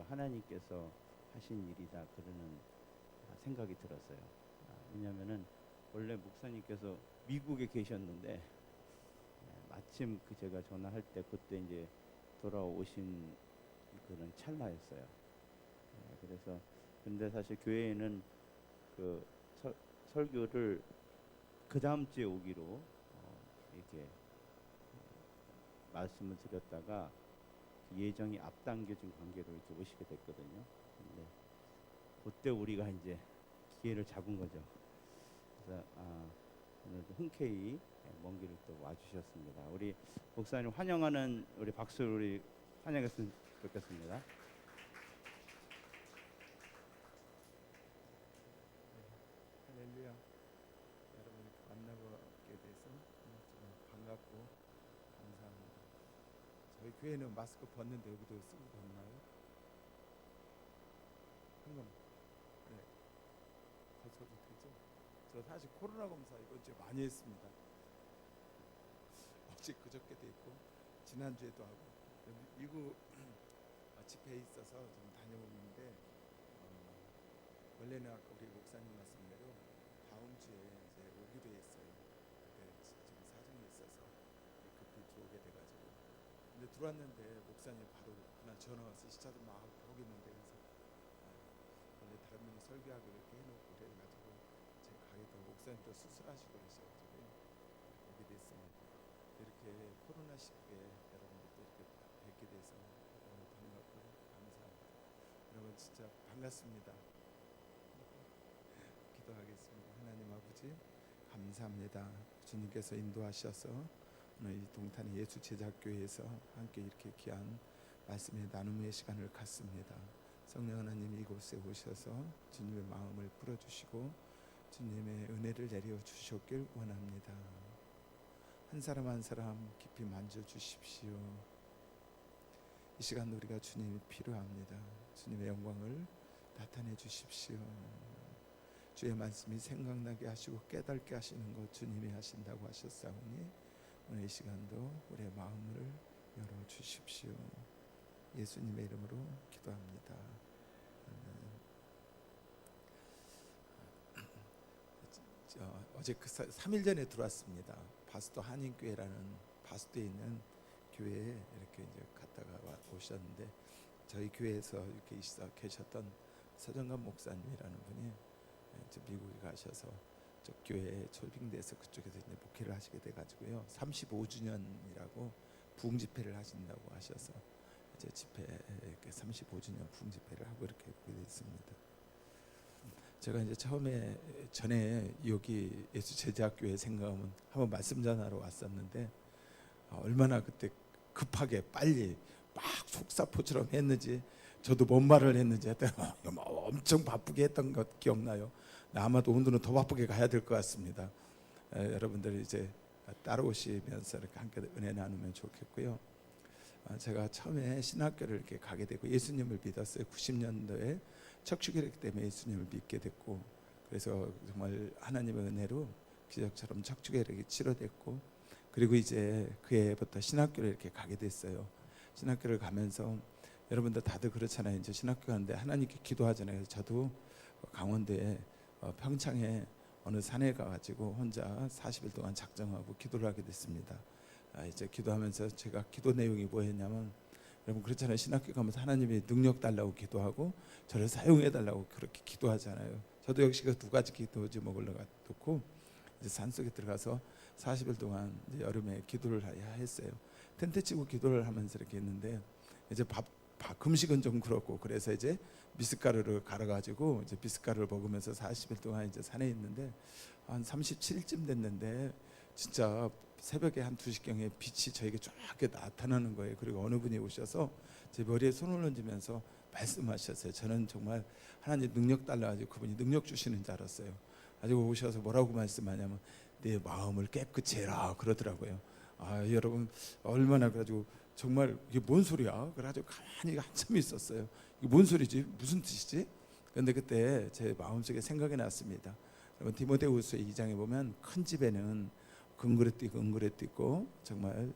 그 하나님께서 하신 일이다 그러는 생각이 들었어요. 왜냐하면은 원래 목사님께서 미국에 계셨는데 마침 그 제가 전화할 때 그때 이제 돌아오신 그런 찰나였어요. 그래서 근데 사실 교회에는 그 설교를 그 다음 주에 오기로 이렇게 말씀을 드렸다가 예정이 앞당겨진 관계로 이렇게 오시게 됐거든요. 근데 그때 우리가 이제 기회를 잡은 거죠. 그래서 오늘도 흔쾌히 먼 길을 또 와주셨습니다. 우리 목사님 환영하는 우리 박수 우리 환영했으면 좋겠습니다. 할렐루야. 여러분 만나게 돼서 정말 반갑고 감사합니다. 저희 교회는 마스크 벗는데 여기도 쓰고 벗나요? 한번 네, 벗어도 되죠? 저 사실 코로나 검사 이번 주에 많이 했습니다. 어제 그저께도 했고 지난주에도 하고 미국 집회에 있어서 좀 다녀오는데 원래는 아까 우리 목사님 말씀대로 다음 주에 이제 오기로 했어요. 근데 지금 사정이 있어서 급히 들어오게 돼가지고 근데 들어왔는데 목사님 바로 그날 전화 와서 시차도 막 하고 있는데 그래서 원래 다른 분이 설교하고 이렇게 해놓고 그래가지고 제가 가게 되고 목사님도 수술하시고 그러셔가지고 오게 됐습니다. 이렇게 코로나 시기에 여러분들도 이렇게 뵙게 돼서 너무 반갑고 감사합니다. 여러분 진짜 반갑습니다. 기도하겠습니다. 하나님 아버지 감사합니다. 주님께서 인도하셔서 오늘 이 동탄의 예수 제자교회에서 함께 이렇게 귀한 말씀의 나눔의 시간을 갖습니다. 성령 하나님 이곳에 오셔서 주님의 마음을 풀어주시고 주님의 은혜를 내려주셨길 원합니다. 한 사람 한 사람 깊이 만져주십시오. 이 시간 우리가 주님이 필요합니다. 주님의 영광을 나타내 주십시오. 주의 말씀이 생각나게 하시고 깨닫게 하시는 것 주님이 하신다고 하셨사오니 오늘 이 시간도 우리의 마음을 열어주십시오. 예수님의 이름으로 기도합니다. 어제 3일 전에 들어왔습니다. 바스도 한인교회라는 바스도에 있는 교회에 이렇게 이제 갔다가 오셨는데 저희 교회에서 이렇게 계셨던 서정관 목사님이라는 분이 미국에 가셔서 저 교회에 초빙돼서 그쪽에서 이제 목회를 하시게 돼가지고요. 35주년이라고 부흥 집회를 하신다고 하셔서 이제 집회 이렇게 35주년 부흥 집회를 하고 이렇게 보게 됐습니다. 제가 이제 전에 여기 예수 제자학교에 생각하면 한번 말씀 전하러 왔었는데 얼마나 그때 급하게 빨리 막 속사포처럼 했는지 저도 뭔 말을 했는지 하여튼 엄청 바쁘게 했던 것 기억나요. 아마도 오늘은 더 바쁘게 가야 될 것 같습니다. 여러분들 이제 따라오시면서 이렇게 함께 은혜 나누면 좋겠고요. 제가 처음에 신학교를 이렇게 가게 되고 예수님을 믿었어요. 90년도에 척추기록 때문에 예수님을 믿게 됐고 그래서 정말 하나님의 은혜로 기적처럼 척추기록이 치료됐고 그리고 이제 그 해부터 신학교를 이렇게 가게 됐어요. 신학교를 가면서 여러분들 다들 그렇잖아요. 이제 신학교 가는데 하나님께 기도하잖아요. 저도 강원도에 평창에 어느 산에 가가지고 혼자 40일 동안 작정하고 기도를 하게 됐습니다. 이제 기도하면서 제가 기도 내용이 뭐였냐면 여러분 그렇잖아요. 신학교 가면서 하나님이 능력 달라고 기도하고 저를 사용해 달라고 그렇게 기도하잖아요. 저도 역시 그 두 가지 기도 제목을 놓고 이제 산속에 들어가서 40일 동안 이제 여름에 기도를 해야 했어요. 텐트 치고 기도를 하면서 이렇게 했는데 이제 금식은 좀 그렇고 그래서 이제 미숫가루를 갈아가지고 이제 미숫가루를 먹으면서 40일 동안 이제 산에 있는데 한 37일쯤 됐는데 진짜 새벽에 한 2시경에 빛이 저에게 쫙 나타나는 거예요. 그리고 어느 분이 오셔서 제 머리에 손을 얹으면서 말씀하셨어요. 저는 정말 하나님 능력 달라가지고 그분이 능력 주시는 줄 알았어요. 가지고 오셔서 뭐라고 말씀하냐면 내 마음을 깨끗이 해라 그러더라고요. 여러분 얼마나 그래가지고 정말 이게 뭔 소리야? 그래가지고 가만히 한참 있었어요. 이게 뭔 소리지? 무슨 뜻이지? 그런데 그때 제 마음속에 생각이 났습니다. 여러분 디모데후서 2장에 보면 큰 집에는 금 그릇도 있고 은 그릇도 있고 정말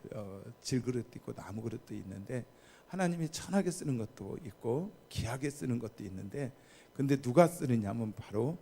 질그릇도 있고 나무 그릇도 있는데 하나님이 천하게 쓰는 것도 있고 귀하게 쓰는 것도 있는데, 근데 누가 쓰느냐면 바로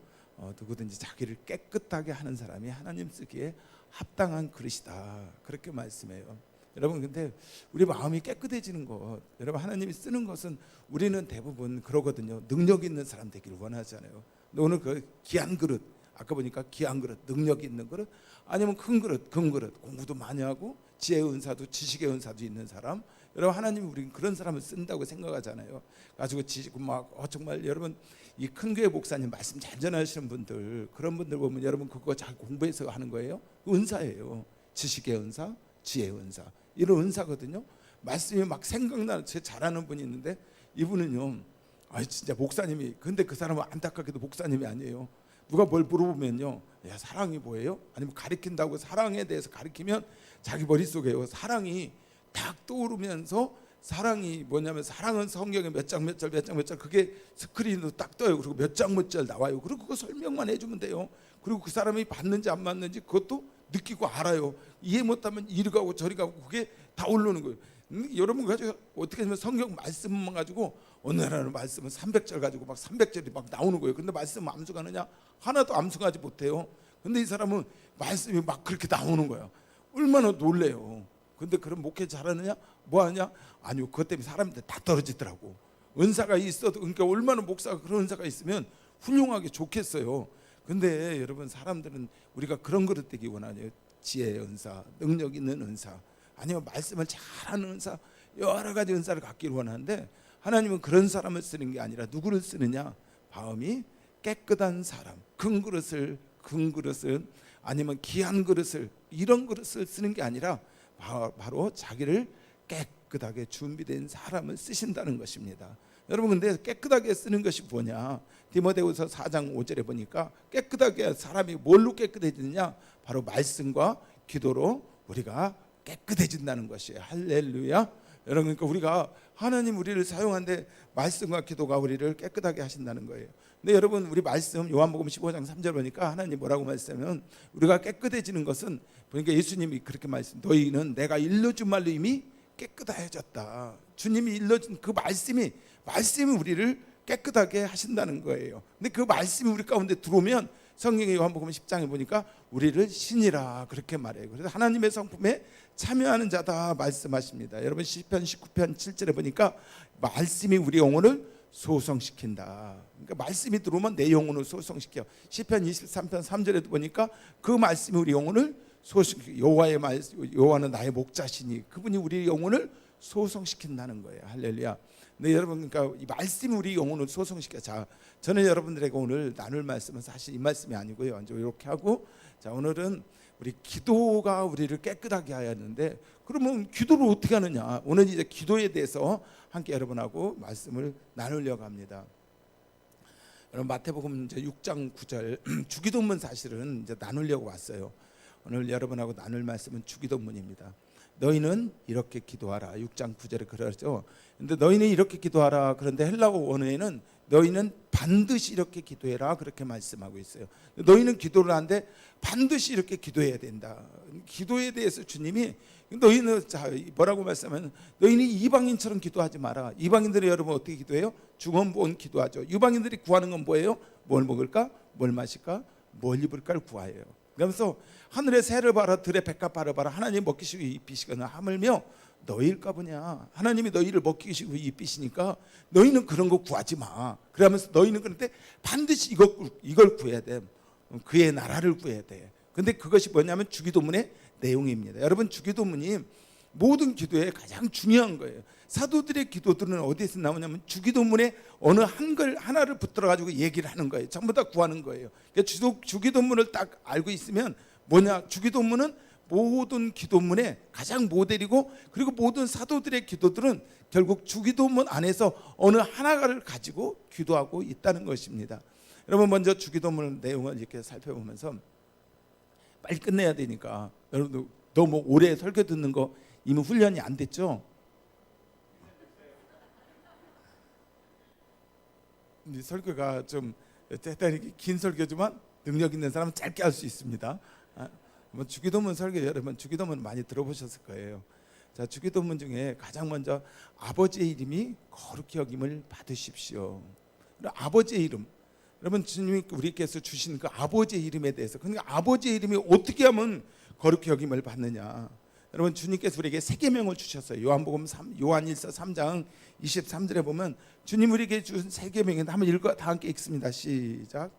누구든지 자기를 깨끗하게 하는 사람이 하나님 쓰기에 합당한 그릇이다, 그렇게 말씀해요. 여러분, 근데 우리 마음이 깨끗해지는 것, 여러분 하나님이 쓰는 것은 우리는 대부분 그러거든요. 능력 있는 사람 되기를 원하잖아요. 근데 오늘 그 귀한 그릇, 아까 보니까 귀한 그릇, 능력 있는 그릇, 아니면 큰 그릇, 금 그릇, 공부도 많이 하고 지혜의 은사도 지식의 은사도 있는 사람, 여러분 하나님이 우리는 그런 사람을 쓴다고 생각하잖아요. 가지고 지지고 막 정말 여러분 이 큰 교회 목사님 말씀 잘 전하시는 분들, 그런 분들 보면 여러분 그거 잘 공부해서 하는 거예요. 그 은사예요. 지식의 은사, 지혜의 은사, 이런 은사거든요. 말씀이 막 생각나는 제 잘하는 분이 있는데, 이분은요, 진짜 목사님이, 근데 그 사람은 안타깝게도 목사님이 아니에요. 누가 뭘 물어보면요, 야 사랑이 뭐예요? 아니면 가리킨다고 사랑에 대해서 가리키면 자기 머릿속에요 사랑이 딱 떠오르면서, 사랑이 뭐냐면 사랑은 성경에 몇 장 몇 절 몇 장 몇 절, 그게 스크린으로 딱 떠요. 그리고 몇 장 몇 절 나와요. 그리고 그거 설명만 해주면 돼요. 그리고 그 사람이 받는지 안 받는지 그것도 느끼고 알아요. 이해 못하면 이리 가고 저리 가고 그게 다 올라오는 거예요. 여러분 가지고 어떻게 하면 성경 말씀만 가지고 어느 날은 말씀은 300절 가지고 막 300절이 막 나오는 거예요. 근데 말씀 암송하느냐? 하나도 암송하지 못해요. 근데 이 사람은 말씀이 막 그렇게 나오는 거야. 얼마나 놀래요. 근데 그럼 목회 잘하느냐? 뭐 하냐? 아니요, 그것 때문에 사람들 다 떨어지더라고. 은사가 있어도, 그러니까 얼마나 목사가 그런 은사가 있으면 훌륭하게 좋겠어요. 근데 여러분 사람들은 우리가 그런 그릇 되기 원하네요. 지혜의 은사, 능력 있는 은사, 아니면 말씀을 잘하는 은사, 여러 가지 은사를 갖기를 원하는데, 하나님은 그런 사람을 쓰는 게 아니라 누구를 쓰느냐? 마음이 깨끗한 사람, 큰 그릇을 아니면 귀한 그릇을, 이런 그릇을 쓰는 게 아니라 바로 자기를 깨끗하게 준비된 사람을 쓰신다는 것입니다. 여러분, 근데 깨끗하게 쓰는 것이 뭐냐? 디모데후서 4장 5절에 보니까 깨끗하게 사람이 뭘로 깨끗해지느냐? 바로 말씀과 기도로 우리가 깨끗해진다는 것이에요. 할렐루야. 여러분, 그러니까 우리가 하나님 우리를 사용하는데 말씀과 기도가 우리를 깨끗하게 하신다는 거예요. 근데 여러분, 우리 말씀 요한복음 15장 3절 보니까 하나님 뭐라고 말씀하면, 우리가 깨끗해지는 것은 보니까 예수님이 그렇게 말씀, 너희는 내가 일러준 말로 이미 깨끗해졌다. 주님이 일러준 그 말씀이 우리를 깨끗하게 하신다는 거예요. 근데 그 말씀이 우리 가운데 들어오면 성경의 요한복음 10장에 보니까 우리를 신이라 그렇게 말해요. 그래서 하나님의 성품에 참여하는 자다 말씀하십니다. 여러분 시편 19편 7절에 보니까 말씀이 우리 영혼을 소성시킨다. 그러니까 말씀이 들어오면 내 영혼을 소성시켜. 시편 23편 3절에도 보니까 그 말씀이 우리 영혼을 소성시켜. 여호와의 말씀, 여호와는 나의 목자시니, 그분이 우리 영혼을 소성시킨다는 거예요. 할렐루야. 네, 여러분, 그러니까 이 말씀이 우리 영혼을 소성시켜. 자, 저는 여러분들에게 오늘 나눌 말씀은 사실 이 말씀이 아니고요. 이제 이렇게 하고, 자, 오늘은 우리 기도가 우리를 깨끗하게 하였는데, 그러면 기도를 어떻게 하느냐? 오늘 이제 기도에 대해서 함께 여러분하고 말씀을 나누려고 합니다. 여러분 마태복음 이제 6장 9절 주기도문 사실은 이제 나누려고 왔어요. 오늘 여러분하고 나눌 말씀은 주기도문입니다. 너희는 이렇게 기도하라. 6장 9절에 그러죠. 근데 너희는 이렇게 기도하라. 그런데 헬라어 원어에는 너희는 반드시 이렇게 기도해라, 그렇게 말씀하고 있어요. 너희는 기도를 하는데 반드시 이렇게 기도해야 된다. 기도에 대해서 주님이, 너희는, 자, 뭐라고 말씀하면, 너희는 이방인처럼 기도하지 마라. 이방인들이 여러분 어떻게 기도해요? 중언부언 기도하죠. 유방인들이 구하는 건 뭐예요? 뭘 먹을까? 뭘 마실까? 뭘 입을까를 구하여요. 그러면서 하늘의 새를 봐라, 들의 백합 바라봐라. 하나님 먹기시고 입히시거나 하물며 너희일까 보냐. 하나님이 너희를 먹이시고 입히시니까 너희는 그런 거 구하지 마. 그러면서 너희는 그런데 반드시 이걸 구해야 돼. 그의 나라를 구해야 돼. 근데 그것이 뭐냐면 주기도문의 내용입니다. 여러분, 주기도문이 모든 기도에 가장 중요한 거예요. 사도들의 기도들은 어디에서 나오냐면 주기도문에 어느 하나를 붙들어 가지고 얘기를 하는 거예요. 전부 다 구하는 거예요. 그러니까 주기도문을 딱 알고 있으면 뭐냐, 주기도문은 모든 기도문의 가장 모델이고, 그리고 모든 사도들의 기도들은 결국 주기도문 안에서 어느 하나를 가지고 기도하고 있다는 것입니다. 여러분, 먼저 주기도문 내용을 이렇게 살펴보면서 빨리 끝내야 되니까, 여러분도 너무 오래 설교 듣는 거 이미 훈련이 안 됐죠? 이 설교가 좀 대단히 긴 설교지만 능력 있는 사람은 짧게 할 수 있습니다. 주기도문 설교, 여러분 주기도문 많이 들어보셨을 거예요. 자, 주기도문 중에 가장 먼저 아버지의 이름이 거룩히 여김을 받으십시오. 아버지의 이름. 여러분, 주님이 우리께서 주신 그 아버지의 이름에 대해서, 그러니까 아버지의 이름이 어떻게 하면 거룩히 여김을 받느냐. 여러분, 주님께서 우리에게 세 계명을 주셨어요. 요한일서 3장 23절에 보면 주님 우리에게 주신 세 계명인데 한번 읽어 다 함께 읽습니다. 시작.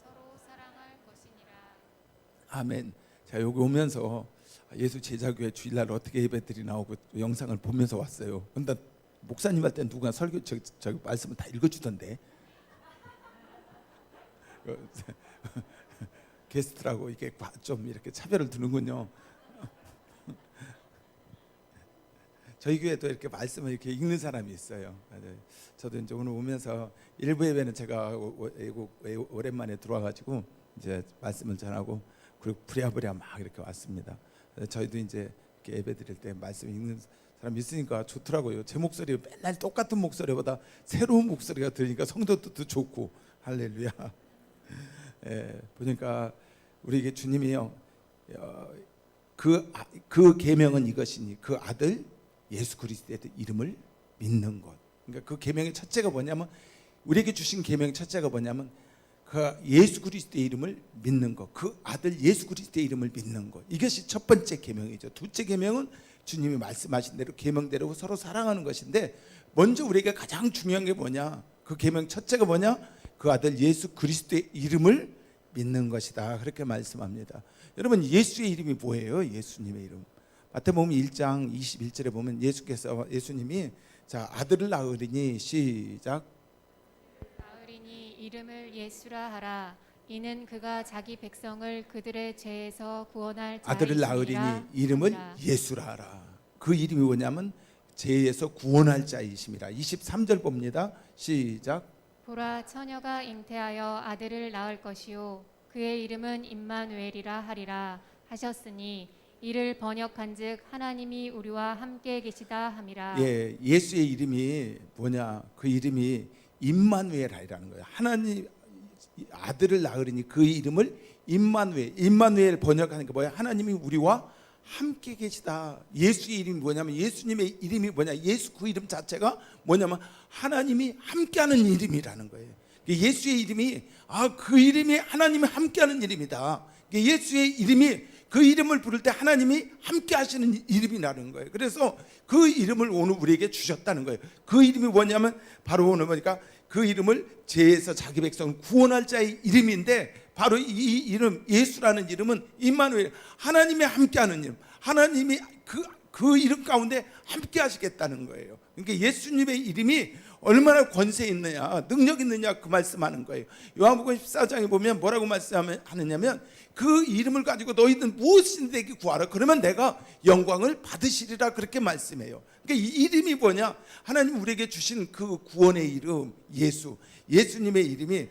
서로 사랑할 것이니라. 아멘. 자, 여기 오면서 예수 제자교회 주일날 어떻게 예배들이 나오고 영상을 보면서 왔어요. 근데 목사님 할 때 누가 설교 저기 말씀을 다 읽어주던데. 게스트라고 이게 좀 이렇게 차별을 두는군요. 저희 교회도 이렇게 말씀을 이렇게 읽는 사람이 있어요. 저도 이제 오늘 오면서 일부 예배는 제가 오랜만에 들어와가지고 이제 말씀을 전하고 그리고 부랴부랴 막 이렇게 왔습니다. 저희도 이제 이렇게 예배 드릴 때 말씀 읽는 사람 있으니까 좋더라고요. 제 목소리 맨날 똑같은 목소리보다 새로운 목소리가 들으니까 성도도 좋고 할렐루야. 예, 보니까 우리에게 주님이요, 그 계명은 이것이니 그 아들 예수 그리스도의 이름을 믿는 것. 그러니까 그 계명의 첫째가 뭐냐면, 우리에게 주신 계명의 첫째가 뭐냐면 그 예수 그리스도의 이름을 믿는 것, 그 아들 예수 그리스도의 이름을 믿는 것. 이것이 첫 번째 계명이죠. 둘째 계명은 주님이 말씀하신 대로 계명대로 서로 사랑하는 것인데, 먼저 우리에게 가장 중요한 게 뭐냐? 그 계명 첫째가 뭐냐? 그 아들 예수 그리스도의 이름을 믿는 것이다. 그렇게 말씀합니다. 여러분, 예수의 이름이 뭐예요? 예수님의 이름. 마태복음 1장 21절에 보면 예수님이 자, 아들을 낳으리니 시작. 낳으리니 이름을 예수라 하라. 이는 그가 자기 백성을 그들의 죄에서 구원할 자이시니라. 아들을 낳으리니 이름을 예수라 하라. 그 이름이 뭐냐면 죄에서 구원할 자이심이라. 23절 봅니다. 시작. 보라, 처녀가 잉태하여 아들을 낳을 것이요 그의 이름은 임마누엘이라 하리라 하셨으니 이를 번역한즉 하나님이 우리와 함께 계시다 함이라. 예, 예수의 이름이 뭐냐? 그 이름이 임마누엘이라는 거예요. 하나님 아들을 낳으리니 그 이름을 임마누엘 번역하는 게 뭐야? 하나님이 우리와 함께 계시다. 예수의 이름이 뭐냐면, 예수님의 이름이 뭐냐? 예수 그 이름 자체가 뭐냐면 하나님이 함께하는 이름이라는 거예요. 예수의 이름이 그 이름이 하나님이 함께하는 이름이다. 예수의 이름이 그 이름을 부를 때 하나님이 함께하시는 이름이라는 거예요. 그래서 그 이름을 오늘 우리에게 주셨다는 거예요. 그 이름이 뭐냐면 바로 오늘 보니까 그 이름을 죄에서 자기 백성을 구원할 자의 이름인데, 바로 이 이름 예수라는 이름은 임마누엘, 하나님이 함께하는 이름, 하나님이 그 이름 가운데 함께 하시겠다는 거예요. 그러니까 예수님의 이름이 얼마나 권세 있느냐, 능력 있느냐, 그 말씀하는 거예요. 요한복음 14장에 보면 뭐라고 말씀하느냐면, 그 이름을 가지고 너희들 무엇인지 구하라. 그러면 내가 영광을 받으시리라. 그렇게 말씀해요. 그러니까 이 이름이 뭐냐? 하나님 우리에게 주신 그 구원의 이름 예수. 예수님의 이름이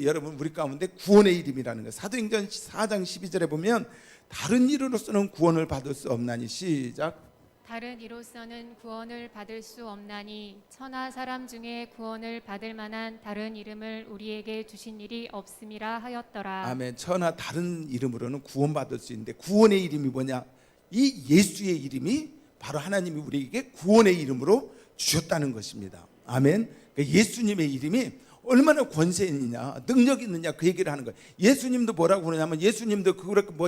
여러분 우리 가운데 구원의 이름이라는 거예요. 사도행전 4장 12절에 보면 다른 이름으로서는 구원을 받을 수 없나니 시작. 다른 이로서는 구원을 받을 수 없나니 천하 사람 중에 구원을 받을 만한 다른 이름을 우리에게 주신 일이 없음이라 하였더라. 아멘. 천하 다른 이름으로는 구원받을 수 있는데, 구원의 이름이 뭐냐? 이 예수의 이름이 바로 하나님이 우리에게 구원의 이름으로 주셨다는 것입니다. 아멘. 그러니까 예수님의 이름이 얼마나 권세 있느냐, 능력 있느냐, 그 얘기를 하는 거예요. 예수님도 뭐라고 그러냐면, 예수님도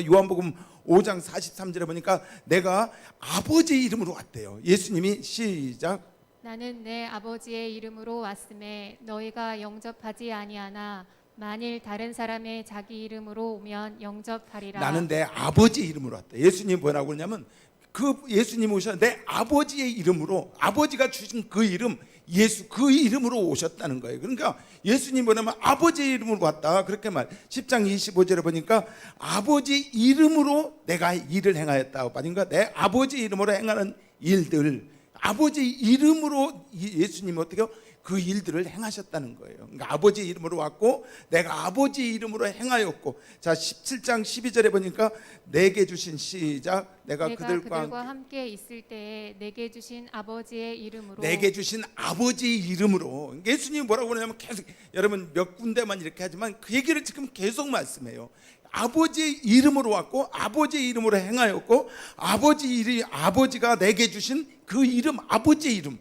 요한복음 5장 43절에 보니까 내가 아버지의 이름으로 왔대요. 예수님이 시작. 나는 내 아버지의 이름으로 왔음에 너희가 영접하지 아니하나 만일 다른 사람의 자기 이름으로 오면 영접하리라. 나는 내 아버지의 이름으로 왔다. 예수님 뭐라고 그러냐면, 그 예수님 오셔서 내 아버지의 이름으로, 아버지가 주신 그 이름 예수, 그 이름으로 오셨다는 거예요. 그러니까 예수님 뭐냐면 아버지의 이름으로 왔다. 그렇게 10장 25절에 보니까 아버지 이름으로 내가 일을 행하였다. 그러니까 내 아버지 이름으로 행하는 일들, 아버지 이름으로 예수님 어떻게 그 일들을 행하셨다는 거예요. 그러니까 아버지 이름으로 왔고 내가 아버지 이름으로 행하였고, 자 17장 12절에 보니까 내게 주신, 시작, 내가 그들과 함께 있을 때에 내게 주신 아버지의 이름으로, 내게 주신 아버지 이름으로. 예수님이 뭐라고 그러냐면 계속, 여러분 몇 군데만 이렇게 하지만 그 얘기를 지금 계속 말씀해요. 아버지 이름으로 왔고 아버지 이름으로 행하였고, 아버지가 내게 주신 그 이름, 아버지 이름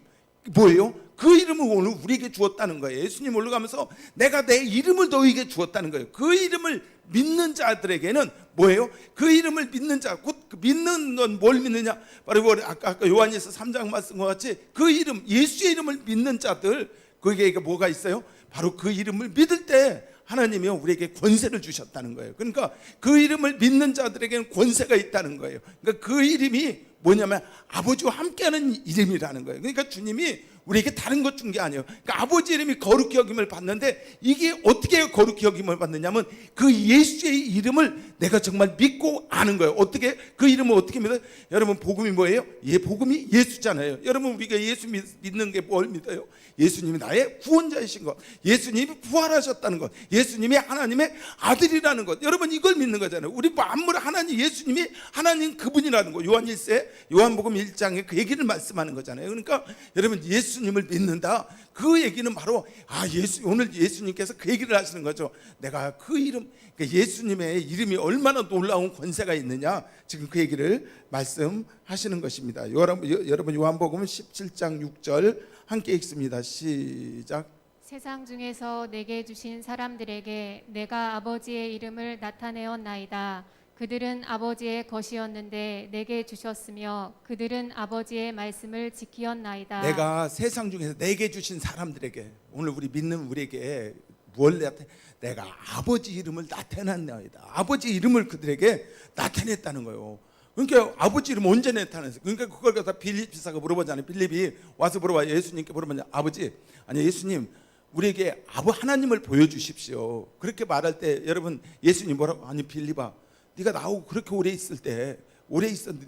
뭐예요? 그 이름을 오늘 우리에게 주었다는 거예요. 예수님 올라가면서 내가 내 이름을 너희에게 주었다는 거예요. 그 이름을 믿는 자들에게는 뭐예요? 그 이름을 믿는 자, 곧 믿는 건 뭘 믿느냐? 바로 아까 요한일서 3장 말씀과 같이 그 이름, 예수의 이름을 믿는 자들, 그에게 뭐가 있어요? 바로 그 이름을 믿을 때 하나님이 우리에게 권세를 주셨다는 거예요. 그러니까 그 이름을 믿는 자들에게는 권세가 있다는 거예요. 그러니까 그 이름이 뭐냐면 아버지와 함께하는 이름이라는 거예요. 그러니까 주님이 우리에게 다른 것 준 게 아니에요. 그러니까 아버지 이름이 거룩히 여김을 받는데, 이게 어떻게 거룩히 여김을 받느냐면 그 예수의 이름을 내가 정말 믿고 아는 거예요. 어떻게? 그 이름을 어떻게 믿어요? 여러분 복음이 뭐예요? 복음이 예수잖아요. 여러분 우리가 예수 믿는 게 뭘 믿어요? 예수님이 나의 구원자이신 것, 예수님이 부활하셨다는 것, 예수님이 하나님의 아들이라는 것, 여러분 이걸 믿는 거잖아요. 우리 만물 하나님, 예수님이 하나님 그분이라는 거, 요한복음 1장에 그 얘기를 말씀하는 거잖아요. 그러니까 여러분 예수님을 믿는다, 그 얘기는 바로 오늘 예수님께서 그 얘기를 하시는 거죠. 내가 그 이름, 그러니까 예수님의 이름이 얼마나 놀라운 권세가 있느냐, 지금 그 얘기를 말씀하시는 것입니다. 여러분 요한복음 17장 6절 함께 읽습니다. 시작. 세상 중에서 내게 주신 사람들에게 내가 아버지의 이름을 나타내었나이다. 그들은 아버지의 것이었는데 내게 주셨으며 그들은 아버지의 말씀을 지키었나이다. 내가 세상 중에서 내게 주신 사람들에게, 오늘 우리 믿는 우리에게 뭘 내가 아버지 이름을 나타냈나이다. 아버지 이름을 그들에게 나타냈다는 거예요. 그러니까 아버지 이름 언제 나타냈어요? 그러니까 그걸 갖다 빌립 지사가 물어보잖아요. 빌립이 와서 물어봐요. 예수님께 물어보냐, 아버지, 아니 예수님 우리에게 하나님을 보여주십시오. 그렇게 말할 때 여러분 예수님 뭐라고? 아니 빌립아, 네가 나하고 그렇게 오래 있었는데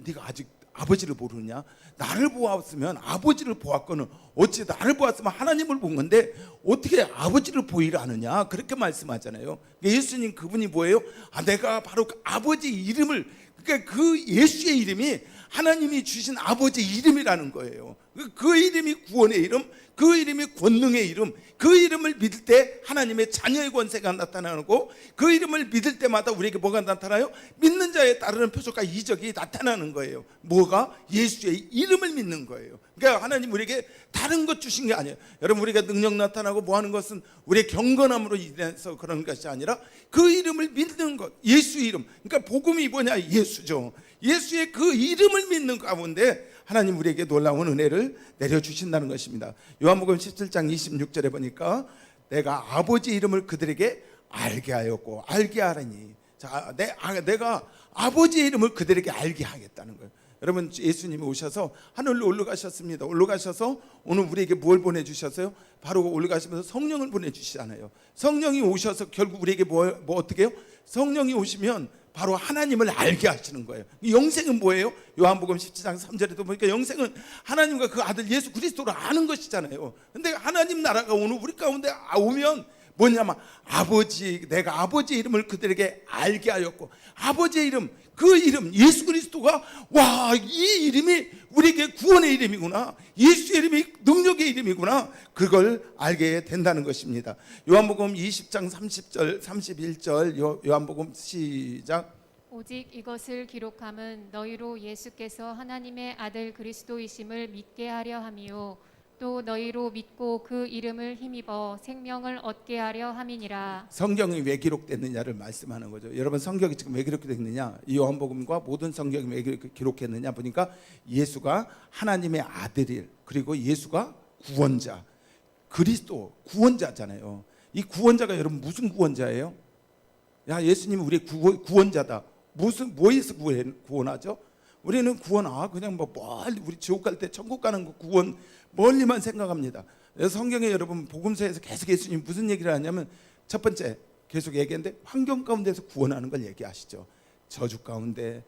네가 아직 아버지를 모르느냐? 나를 보았으면 아버지를 보았거늘 어찌 나를 보았으면 하나님을 본 건데 어떻게 아버지를 보이라 하느냐? 그렇게 말씀하잖아요. 예수님 그분이 뭐예요? 내가 바로 그 아버지 이름을, 그러니까 그 예수의 이름이 하나님이 주신 아버지 이름이라는 거예요. 그 이름이 구원의 이름, 그 이름이 권능의 이름, 그 이름을 믿을 때 하나님의 자녀의 권세가 나타나고, 그 이름을 믿을 때마다 우리에게 뭐가 나타나요? 믿는 자에 따르는 표적과 이적이 나타나는 거예요. 뭐가? 예수의 이름을 믿는 거예요. 그러니까 하나님 우리에게 다른 것 주신 게 아니에요. 여러분 우리가 능력 나타나고 뭐 하는 것은 우리의 경건함으로 인해서 그런 것이 아니라 그 이름을 믿는 것, 예수 이름. 그러니까 복음이 뭐냐? 예수죠. 예수의 그 이름을 믿는 가운데 하나님 우리에게 놀라운 은혜를 내려주신다는 것입니다. 요한복음 17장 26절에 보니까 내가 아버지 이름을 그들에게 알게 하였고 알게 하라니. 자, 내가 아버지 이름을 그들에게 알게 하겠다는 거예요. 여러분 예수님이 오셔서 하늘로 올라가셨습니다. 올라가셔서 오늘 우리에게 뭘 보내주셨어요? 바로 올라가시면서 성령을 보내주시잖아요. 성령이 오셔서 결국 우리에게 뭐 어떻게 해요? 성령이 오시면 바로 하나님을 알게 하시는 거예요. 영생은 뭐예요? 요한복음 17장 3절에도 보니까 영생은 하나님과 그 아들 예수 그리스도를 아는 것이잖아요. 근데 하나님 나라가 오늘 우리 가운데 오면 뭐냐면 내가 아버지 이름을 그들에게 알게 하였고, 아버지의 이름, 그 이름 예수 그리스도가, 와, 이 이름이 우리에게 구원의 이름이구나, 예수의 이름이 능력의 이름이구나, 그걸 알게 된다는 것입니다. 요한복음 20장 30절 31절 요한복음 시작. 오직 이것을 기록함은 너희로 예수께서 하나님의 아들 그리스도이심을 믿게 하려 함이요 또 너희로 믿고 그 이름을 힘입어 생명을 얻게 하려 함이니라. 성경이 왜 기록됐느냐를 말씀하는 거죠. 여러분 성경이 지금 왜 기록됐느냐? 이 요한복음과 모든 성경이 왜 기록했느냐 보니까 예수가 하나님의 아들일, 그리고 예수가 구원자, 그리스도 구원자잖아요. 이 구원자가 여러분 무슨 구원자예요? 야, 예수님이 우리의 구원자다. 뭐에서 구원하죠? 우리는 구원, 그냥 멀리 우리 지옥 갈 때 천국 가는 거 구원 멀리만 생각합니다. 성경에 여러분 복음서에서 계속 예수님 무슨 얘기를 하냐면, 첫 번째 계속 얘기했는데 환경 가운데서 구원하는 걸 얘기하시죠. 저주 가운데,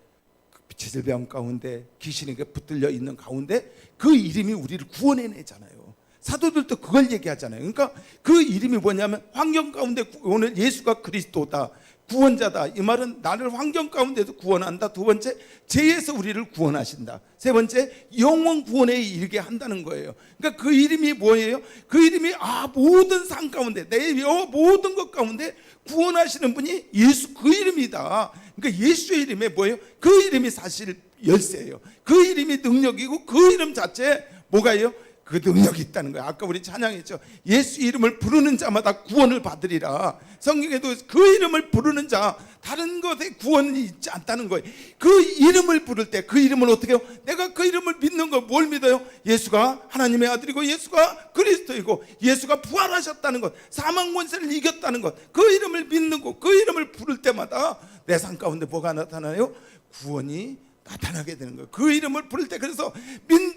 지질병 가운데, 귀신에게 붙들려 있는 가운데 그 이름이 우리를 구원해내잖아요. 사도들도 그걸 얘기하잖아요. 그러니까 그 이름이 뭐냐면 환경 가운데 오늘 예수가 그리스도다, 구원자다. 이 말은 나를 환경 가운데서 구원한다. 두 번째, 죄에서 우리를 구원하신다. 세 번째, 영원 구원에 이르게 한다는 거예요. 그러니까 그 이름이 뭐예요? 그 이름이 모든 삶 가운데, 내 모든 것 가운데 구원하시는 분이 예수, 그 이름이다. 그러니까 예수의 이름이 뭐예요? 그 이름이 사실 열쇠예요. 그 이름이 능력이고 그 이름 자체에 뭐가요? 그 능력이 있다는 거예요. 아까 우리 찬양했죠. 예수 이름을 부르는 자마다 구원을 받으리라. 성경에도 그 이름을 부르는 자 다른 것에 구원이 있지 않다는 거예요. 그 이름을 부를 때 그 이름을 어떻게 해요? 내가 그 이름을 믿는 거 뭘 믿어요? 예수가 하나님의 아들이고 예수가 그리스도이고 예수가 부활하셨다는 것, 사망 권세를 이겼다는 것, 그 이름을 믿는 것, 그 이름을 부를 때마다 내 삶 가운데 뭐가 나타나요? 구원이 나타나게 되는 거예요. 그 이름을 부를 때, 그래서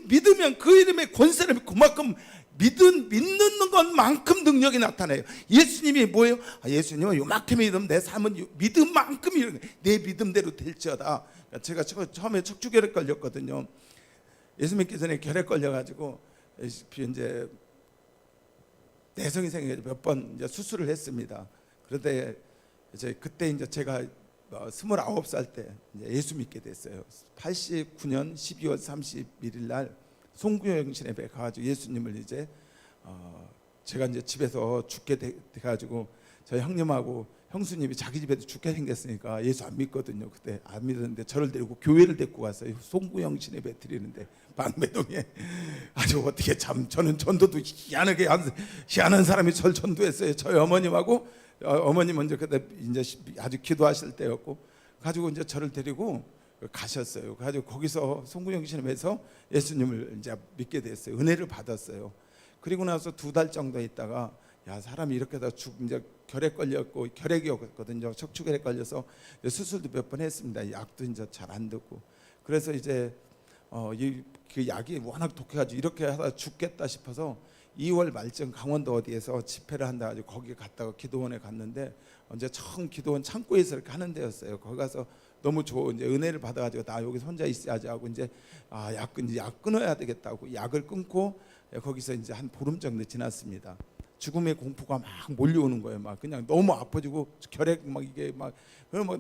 믿으면 그 이름의 권세를 그만큼 믿는 것만큼 능력이 나타나요. 예수님이 뭐예요? 예수님은 요만큼 믿으면 내 삶은 믿음만큼 내 믿음대로 될지어다. 제가 처음에 척추결핵 걸렸거든요. 예수 믿기 전에 결핵 걸려가지고 이제 내성이 생겨서 몇 번 이제 수술을 했습니다. 그런데 이제 그때 이제 제가 29살 때 예수 믿게 됐어요. 89년 12월 31일 날 송구영신에 가가지고 예수님을 이제 제가 이제 집에서 죽게 돼가지고 저희 형님하고 형수님이 자기 집에도 죽게 생겼으니까 예수 안 믿거든요. 그때 안 믿었는데 저를 데리고 교회를 데리고 갔어요. 송구영신에 드리는데 방배동에 아주 어떻게 참 저는 전도도 희한한 사람이 절 전도했어요. 저희 어머님하고 어머니 먼저 그때 이제 아주 기도하실 때였고 가지고 이제 저를 데리고 가셨어요. 가지고 거기서 송구영신에서 예수님을 이제 믿게 됐어요. 은혜를 받았어요. 그리고 나서 2달 정도 있다가 야 사람이 이렇게 다 이제 결핵 걸렸고 결핵이었거든요. 척추결핵 걸려서 수술도 몇 번 했습니다. 약도 이제 잘 안 듣고 그래서 이제 그 약이 워낙 독해가지고 이렇게 하다 죽겠다 싶어서 2월 말쯤 강원도 어디에서 집회를 한다 가지고 거기 갔다가 기도원에 갔는데 이제 처음 기도원 창고에서 이렇게 하는 데였어요. 거기 가서 너무 좋은 이제 은혜를 받아가지고 나 여기서 혼자 있어야지 하고 이제 약 끊어야 되겠다고 약을 끊고 거기서 이제 한 보름 정도 지났습니다. 죽음의 공포가 막 몰려오는 거예요. 막 그냥 너무 아파지고 결핵 막 이게 막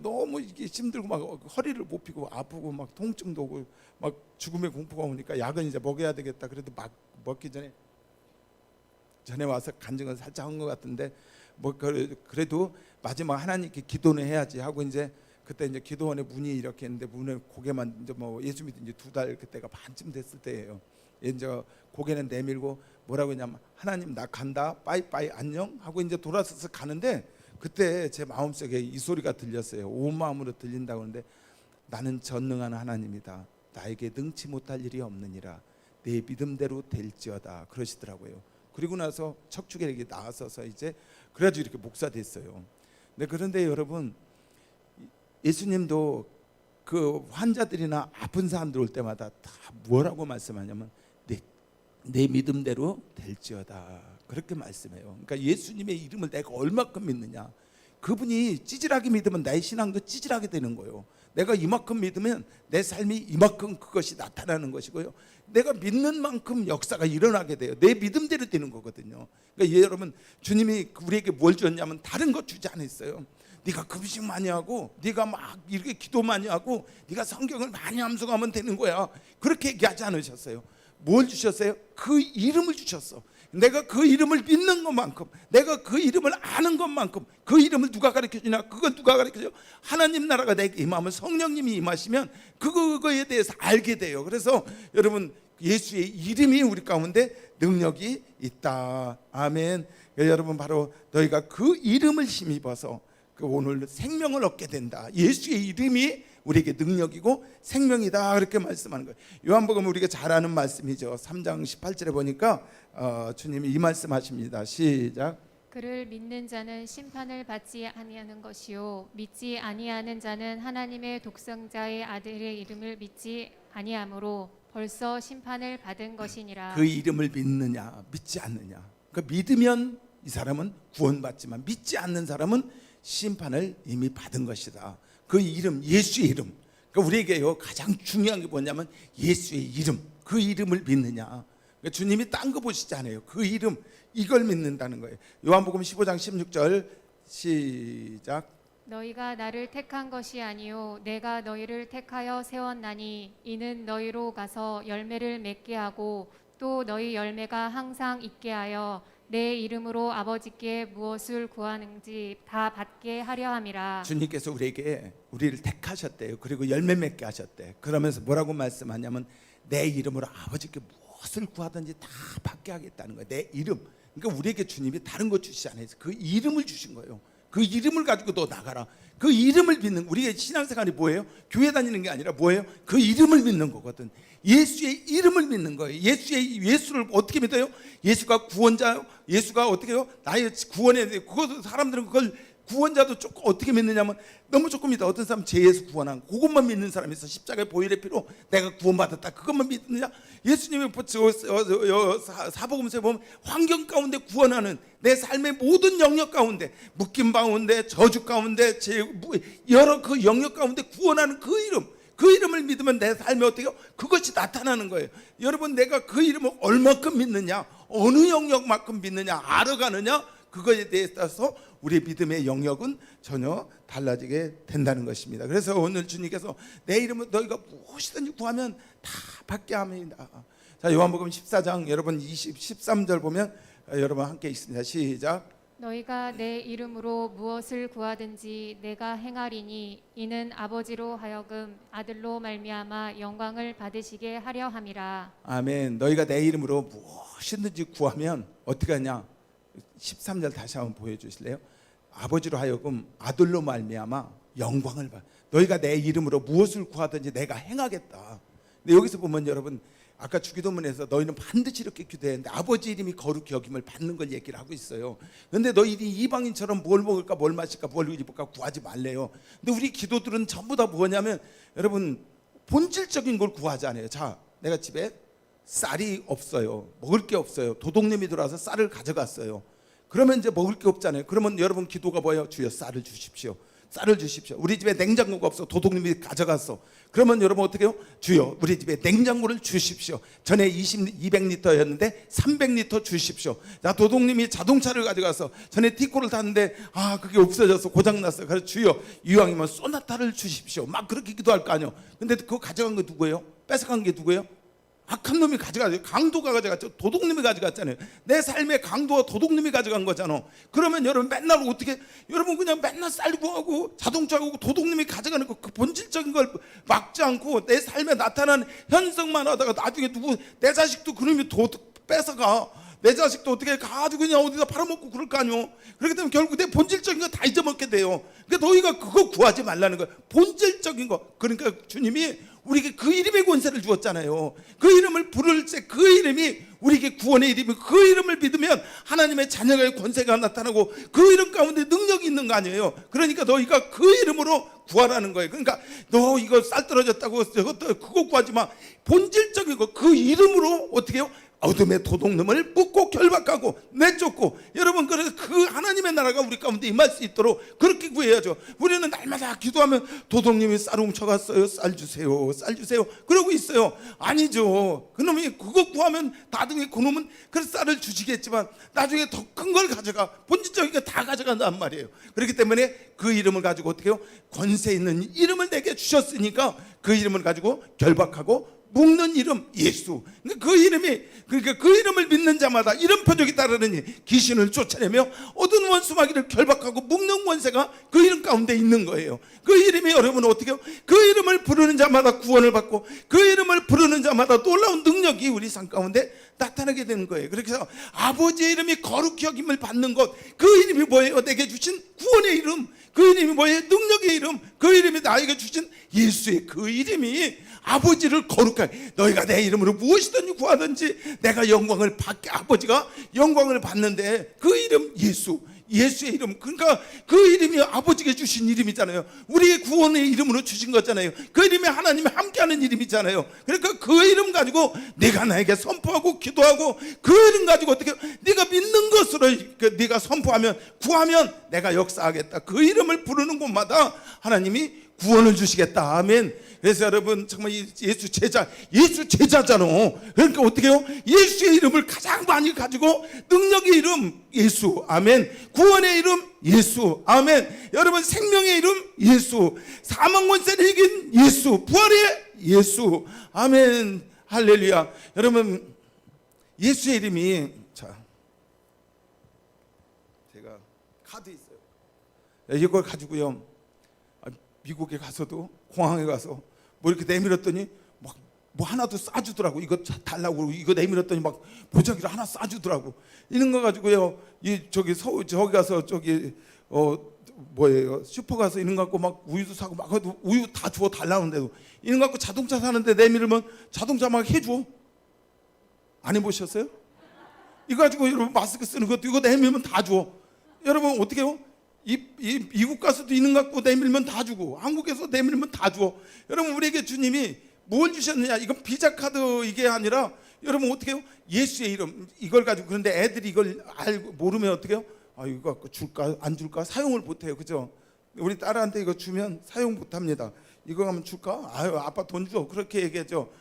너무 이게 힘들고 막 허리를 못 펴고 아프고 막 통증도 오고 막 죽음의 공포가 오니까 약은 이제 먹여야 되겠다. 그래도 막 먹기 전에 와서 간증을 살짝 한 것 같은데 뭐 그래도 마지막 하나님께 기도는 해야지 하고 이제 그때 이제 기도원에 문이 이렇게 있는데 문을 고개만 이제 뭐 예수 믿은 지 2달 그때가 반쯤 됐을 때예요. 이제 고개는 내밀고 뭐라고 했냐면 하나님 나 간다 빠이빠이 안녕 하고 이제 돌아서서 가는데 그때 제 마음속에 이 소리가 들렸어요. 온 마음으로 들린다고 하는데 나는 전능한 하나님이다. 나에게 능치 못할 일이 없느니라. 내 믿음대로 될지어다 그러시더라고요. 그리고 나서 척추결핵이 나아서서 이제 그래가지고 이렇게 목사 됐어요. 그런데 여러분 예수님도 그 환자들이나 아픈 사람들 올 때마다 다 뭐라고 말씀하냐면 내 믿음대로 될지어다 그렇게 말씀해요. 그러니까 예수님의 이름을 내가 얼마큼 믿느냐. 그분이 찌질하게 믿으면 나의 신앙도 찌질하게 되는 거예요. 내가 이만큼 믿으면 내 삶이 이만큼 그것이 나타나는 것이고요. 내가 믿는 만큼 역사가 일어나게 돼요. 내 믿음대로 되는 거거든요. 그러니까 여러분 주님이 우리에게 뭘 줬냐면 다른 것 주지 않았어요. 네가 금식 많이 하고 네가 막 이렇게 기도 많이 하고 네가 성경을 많이 암송하면 되는 거야. 그렇게 얘기하지 않으셨어요. 뭘 주셨어요? 그 이름을 주셨어. 내가 그 이름을 믿는 것만큼 내가 그 이름을 아는 것만큼 그 이름을 누가 가르쳐주냐? 그건 누가 가르쳐줘요? 하나님 나라가 내게 임하면 성령님이 임하시면 그거에 대해서 알게 돼요. 그래서 여러분 예수의 이름이 우리 가운데 능력이 있다. 아멘. 여러분 바로 너희가 그 이름을 힘입어서 오늘 생명을 얻게 된다. 예수의 이름이 우리에게 능력이고 생명이다 그렇게 말씀하는 거예요. 요한복음 우리가 잘 아는 말씀이죠. 3장 18절에 보니까 주님이 이 말씀하십니다. 시작. 그를 믿는 자는 심판을 받지 아니하는 것이요 믿지 아니하는 자는 하나님의 독생자의 아들의 이름을 믿지 아니하므로 벌써 심판을 받은 것이니라. 그 이름을 믿느냐 믿지 않느냐. 그러니까 믿으면 이 사람은 구원받지만 믿지 않는 사람은 심판을 이미 받은 것이다. 그 이름 예수의 이름. 그러니까 우리에게요 가장 중요한 게 뭐냐면 예수의 이름. 그 이름을 믿느냐. 그러니까 주님이 딴 거 보시지 않아요. 그 이름, 이걸 믿는다는 거예요. 요한복음 15장 16절 시작. 너희가 나를 택한 것이 아니요 내가 너희를 택하여 세웠나니 이는 너희로 가서 열매를 맺게 하고 또 너희 열매가 항상 있게 하여 내 이름으로 아버지께 무엇을 구하는지 다 받게 하려 함이라. 주님께서 우리를 택하셨대요. 그리고 열매 맺게 하셨대. 그러면서 뭐라고 말씀하냐면 내 이름으로 아버지께 무엇을 구하든지 다 받게 하겠다는 거예요. 내 이름. 그러니까 우리에게 주님이 다른 거 주시지 않아요. 그 이름을 주신 거예요. 그 이름을 가지고 너 나가라. 그 이름을 믿는, 우리의 신앙생활이 뭐예요? 교회 다니는 게 아니라 뭐예요? 그 이름을 믿는 거거든. 예수의 이름을 믿는 거예요. 예수를 어떻게 믿어요? 예수가 구원자요. 예수가 어떻게 해요? 나의 구원에 그것도 사람들은 그걸 구원자도 조금 어떻게 믿느냐면 너무 조금 믿어. 어떤 사람은 제 예수 구원한 그것만 믿는 사람이 있어. 십자가의 보혈의 피로 내가 구원받았다. 그것만 믿느냐? 예수님이 사복음서에 보면 환경 가운데 구원하는 내 삶의 모든 영역 가운데 묶임 가운데 저주 가운데 여러 그 영역 가운데 구원하는 그 이름, 그 이름을 믿으면 내 삶에 어떻게 해요? 그것이 나타나는 거예요. 여러분 내가 그 이름을 얼마큼 믿느냐, 어느 영역만큼 믿느냐, 알아가느냐, 그거에 대해서 우리의 믿음의 영역은 전혀 달라지게 된다는 것입니다. 그래서 오늘 주님께서 내 이름을 너희가 무엇이든지 구하면 다 받게 합니다. 자, 요한복음 14장 여러분 13절 보면 여러분 함께 있습니다. 시작. 너희가 내 이름으로 무엇을 구하든지 내가 행하리니 이는 아버지로 하여금 아들로 말미암아 영광을 받으시게 하려 함이라. 아멘. 너희가 내 이름으로 무엇이든지 구하면 어떻게 하냐? 13절 다시 한번 보여주실래요? 아버지로 하여금 아들로 말미암아 영광을 받. 너희가 내 이름으로 무엇을 구하든지 내가 행하겠다. 근데 여기서 보면 여러분 아까 주기도문에서 너희는 반드시 이렇게 기도해야 하는데 아버지 이름이 거룩히 여김을 받는 걸 얘기를 하고 있어요. 그런데 너희들이 이방인처럼 뭘 먹을까 뭘 마실까 뭘 입을까 구하지 말래요. 근데 우리 기도들은 전부 다 뭐냐면 여러분 본질적인 걸 구하지 않아요. 자, 내가 집에 쌀이 없어요. 먹을 게 없어요. 도둑님이 들어와서 쌀을 가져갔어요. 그러면 이제 먹을 게 없잖아요. 그러면 여러분 기도가 뭐예요? 주여 쌀을 주십시오. 쌀을 주십시오. 우리 집에 냉장고가 없어. 도둑님이 가져갔어. 그러면 여러분 어떻게 해요? 주여 우리 집에 냉장고를 주십시오. 전에 200리터였는데 300리터 주십시오. 자, 도둑님이 자동차를 가져가서 전에 티코를 탔는데 그게 없어져서 고장났어요. 그래서 주여 이왕이면 소나타를 주십시오. 막 그렇게 기도할 거 아니에요. 근데 그거 가져간 게 누구예요? 뺏어간 게 누구예요? 악한 놈이 가져가죠. 강도가 가져갔죠. 도둑님이 가져갔잖아요. 내 삶의 강도가 도둑님이 가져간 거잖아. 그러면 여러분 맨날 어떻게 여러분 그냥 맨날 쌀 구하고 자동차 구하고 도둑님이 가져가는 거 그 본질적인 걸 막지 않고 내 삶에 나타나는 현상만 하다가 나중에 누구 내 자식도 그놈이 뺏어가. 내 자식도 어떻게 가지고 그냥 어디다 팔아먹고 그럴 거 아니오. 그렇기 때문에 결국 내 본질적인 거 다 잊어먹게 돼요. 그러니까 너희가 그거 구하지 말라는 거예요. 본질적인 거. 그러니까 주님이 우리에게 그 이름의 권세를 주었잖아요. 그 이름을 부를 때 그 이름이 우리에게 구원의 이름이 그 이름을 믿으면 하나님의 자녀의 권세가 나타나고 그 이름 가운데 능력이 있는 거 아니에요. 그러니까 너희가 그 이름으로 구하라는 거예요. 그러니까 너 이거 쌀 떨어졌다고 저것도 그거 구하지 마. 본질적인 거 그 이름으로 어떻게 해요? 어둠의 도둑놈을 묶고 결박하고 내쫓고 여러분 그래서 그 하나님의 나라가 우리 가운데 임할 수 있도록 그렇게 구해야죠. 우리는 날마다 기도하면 도둑님이 쌀 훔쳐갔어요. 쌀 주세요. 쌀 주세요. 그러고 있어요. 아니죠. 그놈이 그거 구하면 나중에 그놈은 그 쌀을 주시겠지만 나중에 더 큰 걸 가져가. 본질적인 거 다 가져간단 말이에요. 그렇기 때문에 그 이름을 가지고 어떻게 해요? 권세 있는 이름을 내게 주셨으니까 그 이름을 가지고 결박하고 묶는 이름 예수. 그 이름이 그러니까 그 이름을 믿는 자마다 이름 표적이 따르느니 귀신을 쫓아내며 어두운 원수마귀를 결박하고 묶는 권세가 그 이름 가운데 있는 거예요. 그 이름이 여러분 어떻게 해요? 그 이름을 부르는 자마다 구원을 받고 그 이름을 부르는 자마다 놀라운 능력이 우리 삶 가운데 나타나게 되는 거예요. 그래서 아버지의 이름이 거룩히 여김을 받는 것, 그 이름이 뭐예요? 내게 주신 구원의 이름, 그 이름이 뭐예요? 능력의 이름, 그 이름이 나에게 주신 예수의 그 이름이 아버지를 거룩하게 너희가 내 이름으로 무엇이든지 구하든지 내가 영광을 받게 아버지가 영광을 받는데 그 이름 예수 예수의 이름 그러니까 그 이름이 아버지가 주신 이름이잖아요. 우리의 구원의 이름으로 주신 거잖아요. 그 이름이 하나님이 함께하는 이름이잖아요. 그러니까 그 이름 가지고 내가 나에게 선포하고 기도하고 그 이름 가지고 어떻게 네가 믿는 것으로 네가 선포하면 구하면 내가 역사하겠다. 그 이름을 부르는 곳마다 하나님이 구원을 주시겠다. 아멘. 그래서 여러분 정말 예수 제자잖아. 그러니까 어떻게 해요? 예수의 이름을 가장 많이 가지고 능력의 이름 예수, 아멘. 구원의 이름 예수, 아멘. 여러분 생명의 이름 예수, 사망 권세를 이긴 예수, 부활의 예수, 아멘. 할렐루야. 여러분 예수의 이름이, 자, 제가 카드 있어요. 이걸 가지고요, 미국에 가서도 공항에 가서 뭐 이렇게 내밀었더니 막 뭐 하나도 싸주더라고. 이거 달라고 이거 내밀었더니 막 보자기를 하나 싸주더라고. 이런 거 가지고요, 이 저기 저기 가서 저기 뭐예요, 슈퍼 가서 이런 거 갖고 막 우유도 사고 막 우유 다 주워 달라는데도 이런 거 갖고 자동차 사는데 내밀으면 자동차 막 해줘. 안 해보셨어요? 이거 가지고 여러분 마스크 쓰는 것도 이거 내밀면 다 줘. 여러분 어떻게 해요? 미국 가서도 있는 거 갖고 내밀면 다 주고, 한국에서 내밀면 다 줘. 여러분 우리에게 주님이 뭘 주셨느냐? 이건 비자 카드 이게 아니라 여러분 어떻게 해요? 예수의 이름 이걸 가지고. 그런데 애들이 이걸 알고 모르면 어떻게 해요? 아, 이거 갖고 줄까 안 줄까 사용을 못 해요. 그죠? 우리 딸한테 이거 주면 사용 못 합니다. 이거 하면 줄까? 아유, 아빠 돈 줘. 그렇게 얘기하죠.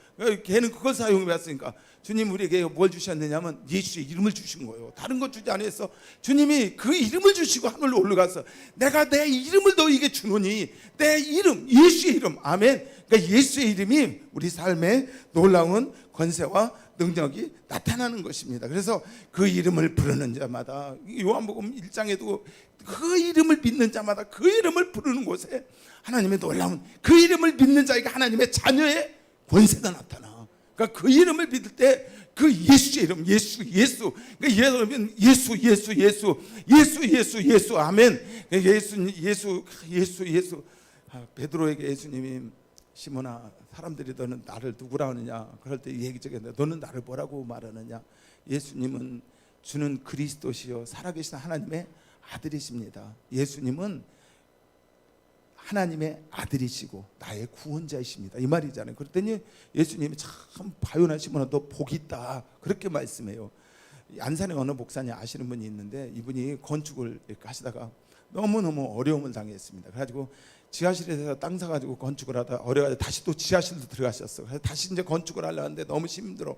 걔는 그걸 사용해 왔으니까. 주님 우리에게 뭘 주셨느냐면 예수의 이름을 주신 거예요. 다른 것 주지 않았어. 주님이 그 이름을 주시고 하늘로 올라가서 내가 내 이름을 너에게 주노니, 내 이름, 예수의 이름, 아멘. 그러니까 예수의 이름이 우리 삶에 놀라운 권세와 능력이 나타나는 것입니다. 그래서 그 이름을 부르는 자마다, 요한복음 1장에도 그 이름을 믿는 자마다 그 이름을 부르는 곳에 하나님의 놀라운, 그 이름을 믿는 자에게 하나님의 자녀의 권세가 나타나. 그러니까 그 이름을 믿을 때 그 예수의 이름, 예수, 그러니까 예수, 아멘. 예수. 베드로에게 예수님이 시몬아, 사람들이 너는 나를 누구라 하느냐? 그럴 때 얘기적인데 너는 나를 뭐라고 말하느냐? 예수님은 주는 그리스도시요 살아계신 하나님의 아들이십니다. 예수님은 하나님의 아들이시고 나의 구원자이십니다. 이 말이잖아요. 그랬더니 예수님이 참 바요나 시몬아 너 복이 있다 그렇게 말씀해요. 안산에 어느 목사님 아시는 분이 있는데 이분이 건축을 이렇게 하시다가 너무너무 어려움을 당했습니다. 그래가지고 지하실에서 땅 사가지고 건축을 하다 어려가지고 다시 또 지하실로 들어가셨어. 그래서 다시 이제 건축을 하려는데 너무 힘들어.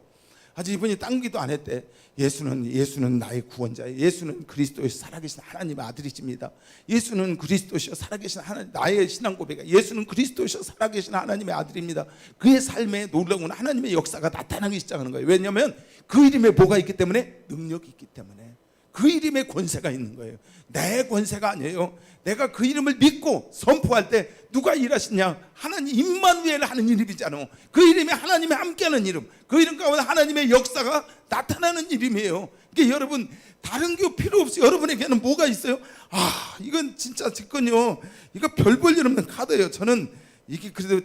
아직 이분이 딴기도 안 했대. 예수는 나의 구원자예요. 예수는 그리스도의 살아계신 하나님의 아들이십니다. 예수는 그리스도시여 살아계신 하나님, 나의 신앙 고백이야. 예수는 그리스도시여 살아계신 하나님의 아들입니다. 그의 삶에 놀라운 하나님의 역사가 나타나기 시작하는 거예요. 왜냐하면 그 이름에 뭐가 있기 때문에, 능력이 있기 때문에. 그 이름에 권세가 있는 거예요. 내 권세가 아니에요. 내가 그 이름을 믿고 선포할 때 누가 일하시냐? 하나님 임마누엘 하는 이름이잖아요. 그 이름이 하나님이 함께하는 이름, 그 이름 가운데 하나님의 역사가 나타나는 이름이에요. 그러니까 여러분 다른 게 필요 없어요. 여러분에게는 뭐가 있어요? 아, 이건 진짜 제 건요, 이거 별 볼 일 없는 카드예요. 저는 이게 그래도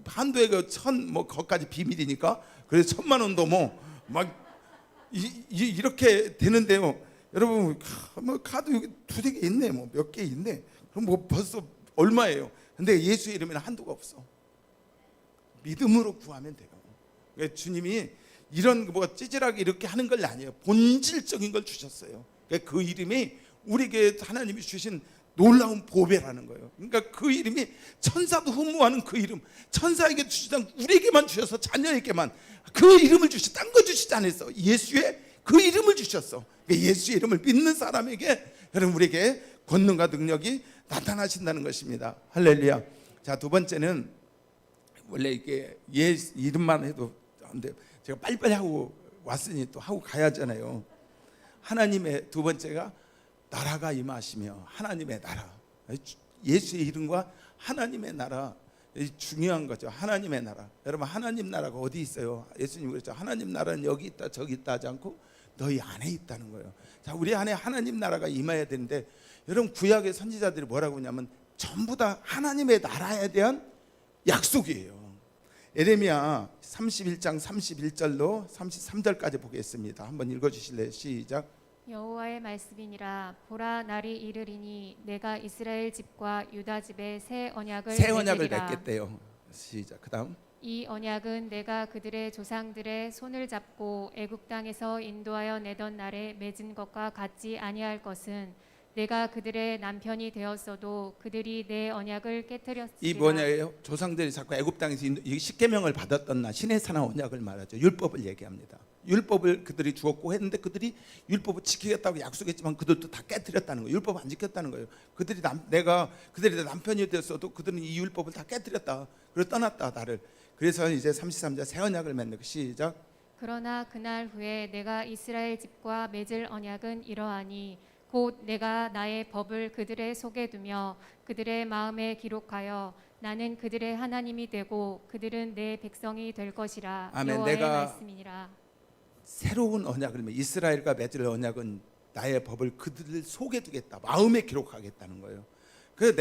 한도에 뭐 거기까지 비밀이니까 그래서 1,000만 원도 막 이렇게 되는데요. 여러분 뭐 카드 여기 2-3개 있네, 뭐 몇 개 있네. 그럼 뭐 벌써 얼마예요? 근데 예수의 이름에는 한도가 없어. 믿음으로 구하면 돼요. 그러니까 주님이 이런 뭐가 찌질하게 이렇게 하는 걸 아니에요. 본질적인 걸 주셨어요. 그러니까 그 이름이 우리에게 하나님이 주신 놀라운 보배라는 거예요. 그러니까 그 이름이 천사도 흠모하는 그 이름, 천사에게 주시지 않고 우리에게만 주셔서 자녀에게만 그 이름을 주시, 딴 거 주시지 않았어. 예수의 그 이름을 주셨어. 그러니까 예수의 이름을 믿는 사람에게 여러분 우리에게 권능과 능력이 나타나신다는 것입니다. 할렐루야. 자, 두 번째는 원래 이게 이름만 해도 안 돼요. 제가 빨리빨리 하고 왔으니 또 하고 가야잖아요. 하나님의 두 번째가 나라가 임하시며, 하나님의 나라. 예수의 이름과 하나님의 나라, 중요한 거죠. 하나님의 나라. 여러분 하나님 나라가 어디 있어요? 예수님 그랬죠. 하나님 나라는 여기 있다 저기 있다 하지 않고 너희 안에 있다는 거예요. 자, 우리 안에 하나님 나라가 임해야 되는데, 여러분 구약의 선지자들이 뭐라고 하냐면 전부 다 하나님의 나라에 대한 약속이에요. 에레미야 31장 31절로 33절까지 보겠습니다. 한번 읽어주실래요? 시작. 여호와의 말씀이니라. 보라, 날이 이르리니 내가 이스라엘 집과 유다 집에 새 언약을 맺으리라. 맺겠대요. 시작. 그다음. 이 언약은 내가 그들의 조상들의 손을 잡고 애굽 땅에서 인도하여 내던 날에 맺은 것과 같지 아니할 것은 내가 그들의 남편이 되었어도 그들이 내 언약을 깨뜨렸으리라. 이 뭐냐예요? 조상들이 자꾸 애굽 땅에서 이 십계명을 받았던 날 신의 산하 언약을 말하죠. 율법을 얘기합니다. 율법을 그들이 주었고 했는데 그들이 율법을 지키겠다고 약속했지만 그들도 다 깨뜨렸다는 거예요. 율법 안 지켰다는 거예요. 내가 그들이 내 남편이 되었어도 그들은 이 율법을 다 깨뜨렸다. 그래서 떠났다 나를. 그래서 이제 33절 새 언약을 맺는 거. 시작. 그러나 그날 후에 내가 이스라엘 집과 맺을 언약은 이러하니 곧 내가 나의 법을 그들의 속에 두며 그들의 마음에 기록하여 나는 그들의 하나님이 되고 그들은 내 백성이 될 것이라. 아멘. 여호와의 내가 말씀이니라. 새로운 언약을 이스라엘과 맺을 언약은 나의 법을 그들 속에 두겠다. 마음에 기록하겠다는 거예요. 그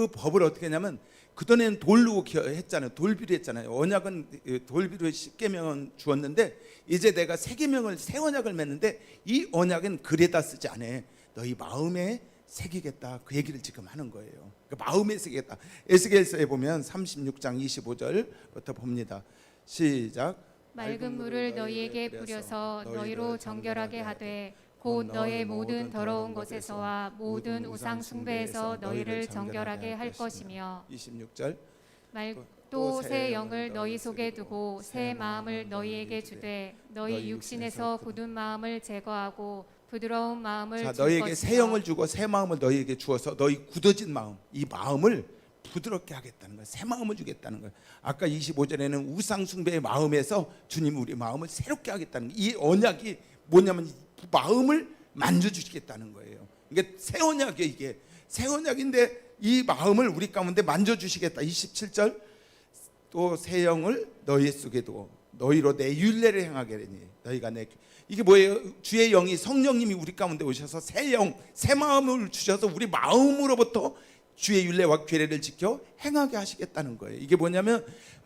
법을 어떻게 했냐면 그전에는 돌로 했잖아요. 돌비로 했잖아요. 언약은 돌비로 십계명은 주었는데 이제 내가 새 계명을 새 언약을 맺는데 이 언약은 글에다 쓰지 않아. 너희 마음에 새기겠다. 그 얘기를 지금 하는 거예요. 그러니까 마음에 새기겠다. 에스겔서에 보면 36장 25절부터 봅니다. 시작. 맑은 물을 너희에게 뿌려서 너희로 정결하게 하되 곧 너의 모든 더러운 것에서와 모든 우상 숭배에서 너희를 정결하게 할 것이며 26절. 또 새 영을 너희 속에 두고 새 마음을 너희에게 주되 너희 육신에서 굳은 마음을 제거하고 부드러운 마음을 자, 줄 너희에게 새 것이며 영을 주고 새 마음을 너희에게 주어서 너희 굳어진 마음, 이 마음을 부드럽게 하겠다는 거예요. 새 마음을 주겠다는 거예요. 아까 25절에는 우상 숭배의 마음에서 주님 우리 마음을 새롭게 하겠다는 거예요. 이 언약이 뭐냐면 마음을 만져주시겠다는 거예요. 이게 새 언약이에요. 이게 새 언약인데 이 마음을 우리 가운데 만져주시겠다. 27절 또 새 영을 너희 속에 두고 너희로 내 율례를 행하게 되니 너희가 내 이게 뭐예요? 주의 영이 성령님이 우리 가운데 오셔서 새 영, 새 마음을 주셔서 우리 마음으로부터 주의 율례와 규례를 지켜 행하게 하시겠다는 거예요. 이게 뭐냐면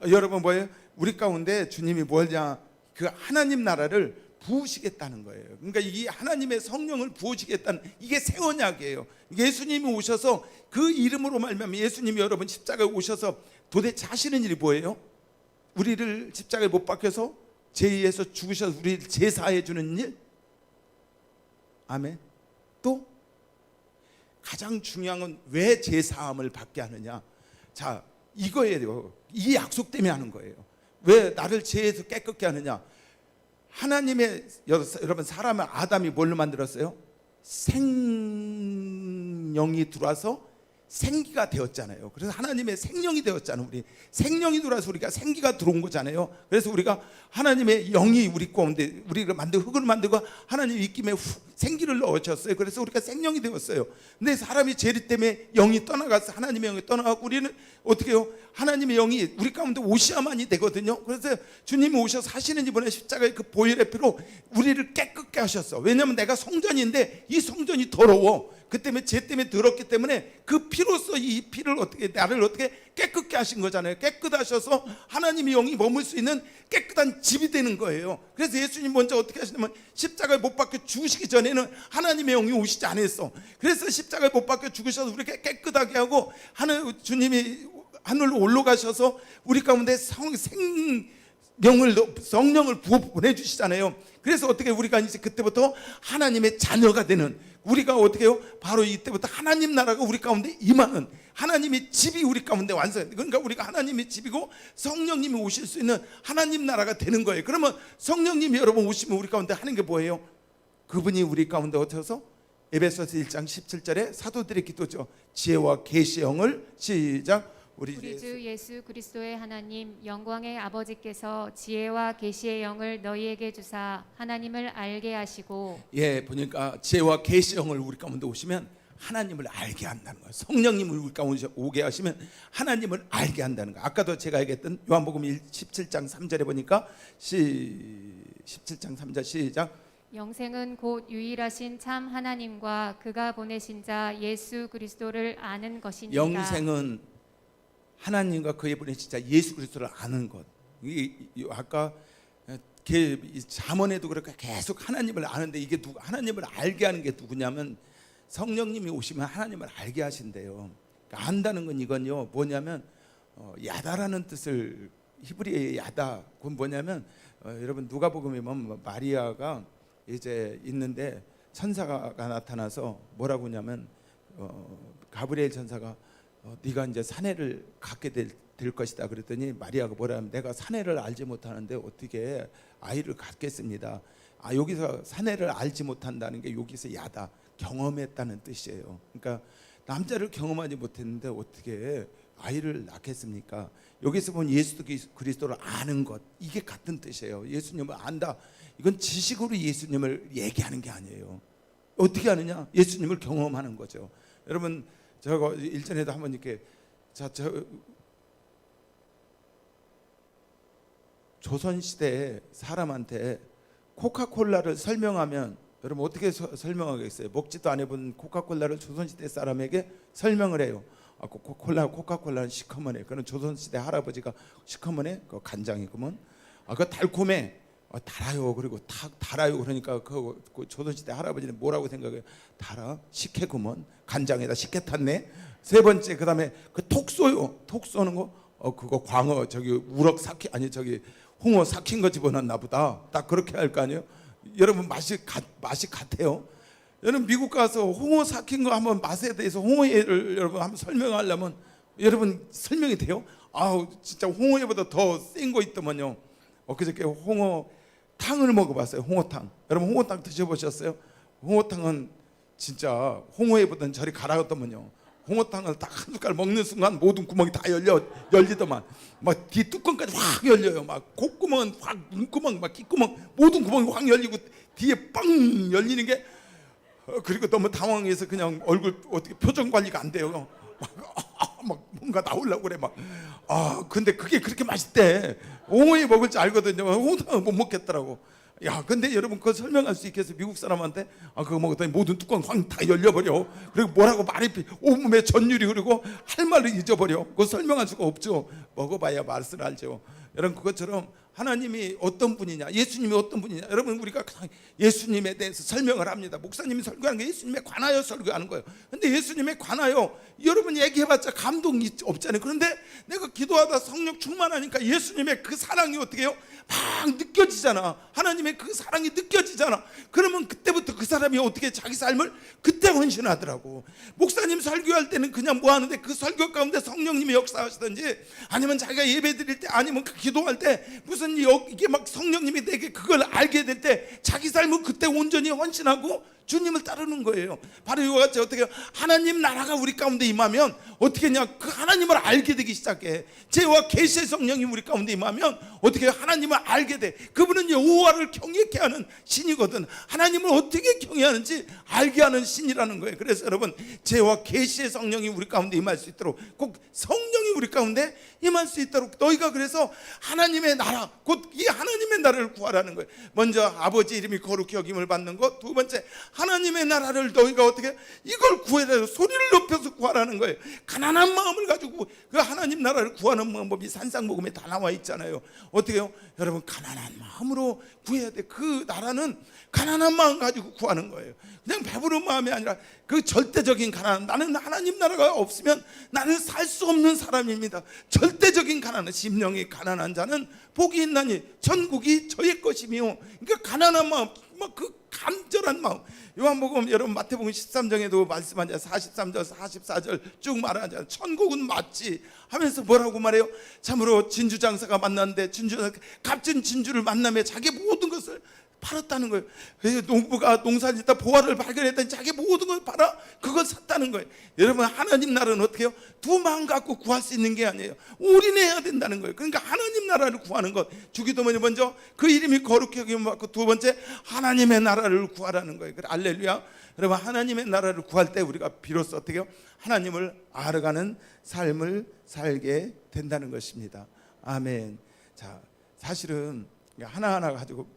여러분 뭐예요? 우리 가운데 주님이 뭐냐? 그 하나님 나라를 부으시겠다는 거예요. 그러니까 이 하나님의 성령을 부으시겠다는 이게 새 언약이에요. 예수님이 오셔서 그 이름으로 말미암아 예수님이 여러분 십자가에 오셔서 도대체 하시는 일이 뭐예요? 우리를 십자가에 못 박혀서 죄에서 죽으셔서 우리를 제사해 주는 일. 아멘. 또 가장 중요한 건 왜 제사함을 받게 하느냐? 자, 이거예요. 이 약속 때문에 하는 거예요. 왜 나를 죄에서 깨끗게 하느냐? 하나님의 여러분 사람을 아담이 뭘로 만들었어요? 생명이 들어와서 생기가 되었잖아요. 그래서 하나님의 생명이 되었잖아요. 우리 생명이 들어와서 우리가 생기가 들어온 거잖아요. 그래서 우리가 하나님의 영이 우리 가운데 우리가 흙을 만들고 하나님 입김에 생기를 넣으셨어요. 그래서 우리가 생명이 되었어요. 근데 사람이 죄 때문에 영이 떠나가서 하나님의 영이 떠나가고 우리는 어떻게 해요? 하나님의 영이 우리 가운데 오셔야만이 되거든요. 그래서 주님이 오셔서 하시는 이번에 십자가의 그 보혈의 피로 우리를 깨끗게 하셨어. 왜냐하면 내가 성전인데 이 성전이 더러워. 그 때문에 죄 때문에 더럽기 때문에 그 피로써 이 피를 어떻게 나를 어떻게 깨끗게 하신 거잖아요. 깨끗하셔서 하나님의 영이 머물 수 있는 깨끗한 집이 되는 거예요. 그래서 예수님 먼저 어떻게 하시냐면 십자가에 못 박혀 죽으시기 전에는 하나님의 영이 오시지 않았어. 그래서 십자가에 못 박혀 죽으셔서 우리가 깨끗하게 하고 주님이 하늘로 올라가셔서 우리 가운데 성령을 부어 보내주시잖아요. 그래서 어떻게 우리가 이제 그때부터 하나님의 자녀가 되는 우리가 어떻게 해요? 바로 이때부터 하나님 나라가 우리 가운데 임하는 하나님의 집이 우리 가운데 완성돼. 그러니까 우리가 하나님의 집이고 성령님이 오실 수 있는 하나님 나라가 되는 거예요. 그러면 성령님이 여러분 오시면 우리 가운데 하는 게 뭐예요? 그분이 우리 가운데 어떠서 에베소서 1장 17절에 사도들의 기도죠. 지혜와 계시의 영을 시작. 우리 주 예수 그리스도의 하나님 영광의 아버지께서 지혜와 계시의 영을 너희에게 주사 하나님을 알게 하시고 보니까 지혜와 계시의 영을 우리 가운데 오시면 하나님을 알게 한다는 거예요. 성령님을 우리 가운데 오게 하시면 하나님을 알게 한다는 거예요. 아까도 제가 얘기했던 요한복음 17장 3절에 보니까 17장 3절 시작. 영생은 곧 유일하신 참 하나님과 그가 보내신 자 예수 그리스도를 아는 것이니라. 영생은 하나님과 그의 보내신 자 예수 그리스도를 아는 것. 아까 잠언에도 그렇게 계속 하나님을 아는데 이게 하나님을 알게 하는 게 누구냐면 성령님이 오시면 하나님을 알게 하신대요. 그러니까 안다는 건 이건요 뭐냐면 야다라는 뜻을 히브리어의 야다. 그건 뭐냐면 여러분 누가복음에 보면 마리아가 이제 있는데 천사가 나타나서 뭐라고 하냐면 가브리엘 천사가 네가 이제 사내를 갖게 될 것이다 그랬더니 마리아가 뭐라 하면 내가 사내를 알지 못하는데 어떻게 아이를 갖겠습니다. 여기서 사내를 알지 못한다는 게 여기서 야다, 경험했다는 뜻이에요. 그러니까 남자를 경험하지 못했는데 어떻게 아이를 낳겠습니까? 여기서 본 예수 그리스도를 아는 것, 이게 같은 뜻이에요. 예수님을 안다, 이건 지식으로 예수님을 얘기하는 게 아니에요. 어떻게 아느냐? 예수님을 경험하는 거죠. 여러분, 저거 일전에도 한번 이렇게 조선시대 사람한테 코카콜라를 설명하면 여러분 어떻게 설명하겠어요? 먹지도 안 해본 코카콜라를 조선시대 사람에게 설명을 해요. 코카콜라는 시커먼해. 그는 조선시대 할아버지가 시커먼해. 그 간장이구먼. 그 달콤해. 달아요. 그리고 달아요. 그러니까 그 조선시대 할아버지는 뭐라고 생각해요? 달아? 식혜구먼. 간장에다 식혜 탔네. 세 번째, 그다음에 그 톡 쏘요. 톡 쏘는 거. 그거 광어 저기 우럭 삭히 아니 저기 홍어 삭힌 거 집어넣나 보다. 딱 그렇게 할 거 아니에요? 여러분 맛이 같아요. 여러분 미국 가서 홍어 삭힌 거 한번 맛에 대해서 홍어회를 여러분 한번 설명하려면 여러분 설명이 돼요? 진짜 홍어회보다 더 센 거 있더만요. 그저께 홍어탕을 먹어봤어요. 홍어탕. 여러분 홍어탕 드셔보셨어요? 홍어탕은 진짜 홍어회보다는 저리 가라앉더만요. 홍어탕을 딱 한 숟갈 먹는 순간 모든 구멍이 다 열리더만. 막 뒤 뚜껑까지 확 열려요. 막 콧구멍은 확, 눈구멍, 막 귓구멍 모든 구멍이 확 열리고 뒤에 빵 열리는 게 그리고 너무 당황해서 그냥 얼굴 어떻게 표정 관리가 안 돼요. 막 뭔가 나오려고 그래 막. 근데 그게 그렇게 맛있대. 홍어회 먹을 줄 알거든요. 홍어탕을 못 먹겠더라고. 근데 여러분 그거 설명할 수 있겠어요? 미국 사람한테 그거 먹었더니 모든 뚜껑 확 다 열려버려. 그리고 뭐라고 말이 온몸에 전율이 흐르고 할 말을 잊어버려. 그거 설명할 수가 없죠. 먹어봐야 맛을 알죠. 여러분 그것처럼 하나님이 어떤 분이냐, 예수님이 어떤 분이냐, 여러분 우리가 예수님에 대해서 설명을 합니다. 목사님이 설교하는 게 예수님에 관하여 설교하는 거예요. 근데 예수님에 관하여 여러분 얘기해봤자 감동이 없잖아요. 그런데 내가 기도하다 성령 충만하니까 예수님의 그 사랑이 어떻게 해요? 막 느껴지잖아. 하나님의 그 사랑이 느껴지잖아. 그러면 그때부터 그 사람이 어떻게 자기 삶을 그때 헌신하더라고. 목사님 설교할 때는 그냥 뭐 하는데 그 설교 가운데 성령님이 역사하시든지 아니면 자기가 예배 드릴 때 아니면 기도할 때 무슨 이게 막 성령님이 내게 그걸 알게 될 때 자기 삶은 그때 온전히 헌신하고 주님을 따르는 거예요. 바로 이와 같이 어떻게 하나님 나라가 우리 가운데 임하면 어떻게 했냐, 그 하나님을 알게 되기 시작해. 죄와 계시의 성령이 우리 가운데 임하면 어떻게 하나님을 알게 돼. 그분은 여호와를 경외케 하는 신이거든. 하나님을 어떻게 경외하는지 알게 하는 신이라는 거예요. 그래서 여러분 죄와 계시의 성령이 우리 가운데 임할 수 있도록 꼭 성령이 우리 가운데 임할 수 있도록 너희가 그래서 하나님의 나라 곧 이 하나님의 나라를 구하라는 거예요. 먼저 아버지 이름이 거룩히 여김을 받는 것, 두 번째 하나님의 나라를 너희가 어떻게 이걸 구해라 소리를 높여서 구하라는 거예요. 가난한 마음을 가지고 그 하나님 나라를 구하는 방법이 산상복음에 다 나와 있잖아요. 어떻게 해요? 여러분 가난한 마음으로 구해야 돼. 그 나라는 가난한 마음 가지고 구하는 거예요. 그냥 배부른 마음이 아니라 그 절대적인 가난. 나는 하나님 나라가 없으면 나는 살 수 없는 사람입니다. 절대적인 가난은 심령이 가난한 자는 복이 있나니 천국이 저의 것이며. 그러니까 가난한 마음, 막 그 간절한 마음. 요한복음 여러분 마태복음 13장에도 말씀하잖아요. 43절 44절 쭉 말하잖아요. 천국은 맞지 하면서 뭐라고 말해요? 참으로 진주장사가 만났는데 값진 진주를 만나며 자기 모든 것을 팔았다는 거예요. 농부가 농사를 짓다 보화를 발견했더니 자기 모든 걸 팔아 그걸 샀다는 거예요. 여러분 하나님 나라는 어떻게 해요? 두 마음 갖고 구할 수 있는 게 아니에요. 올인해야 된다는 거예요. 그러니까 하나님 나라를 구하는 것, 주기도문이 먼저 그 이름이 거룩히 여김을 받고 두 번째 하나님의 나라를 구하라는 거예요. 그래, 할렐루야. 여러분 하나님의 나라를 구할 때 우리가 비로소 어떻게 해요? 하나님을 알아가는 삶을 살게 된다는 것입니다. 아멘. 자, 사실은 하나하나 가지고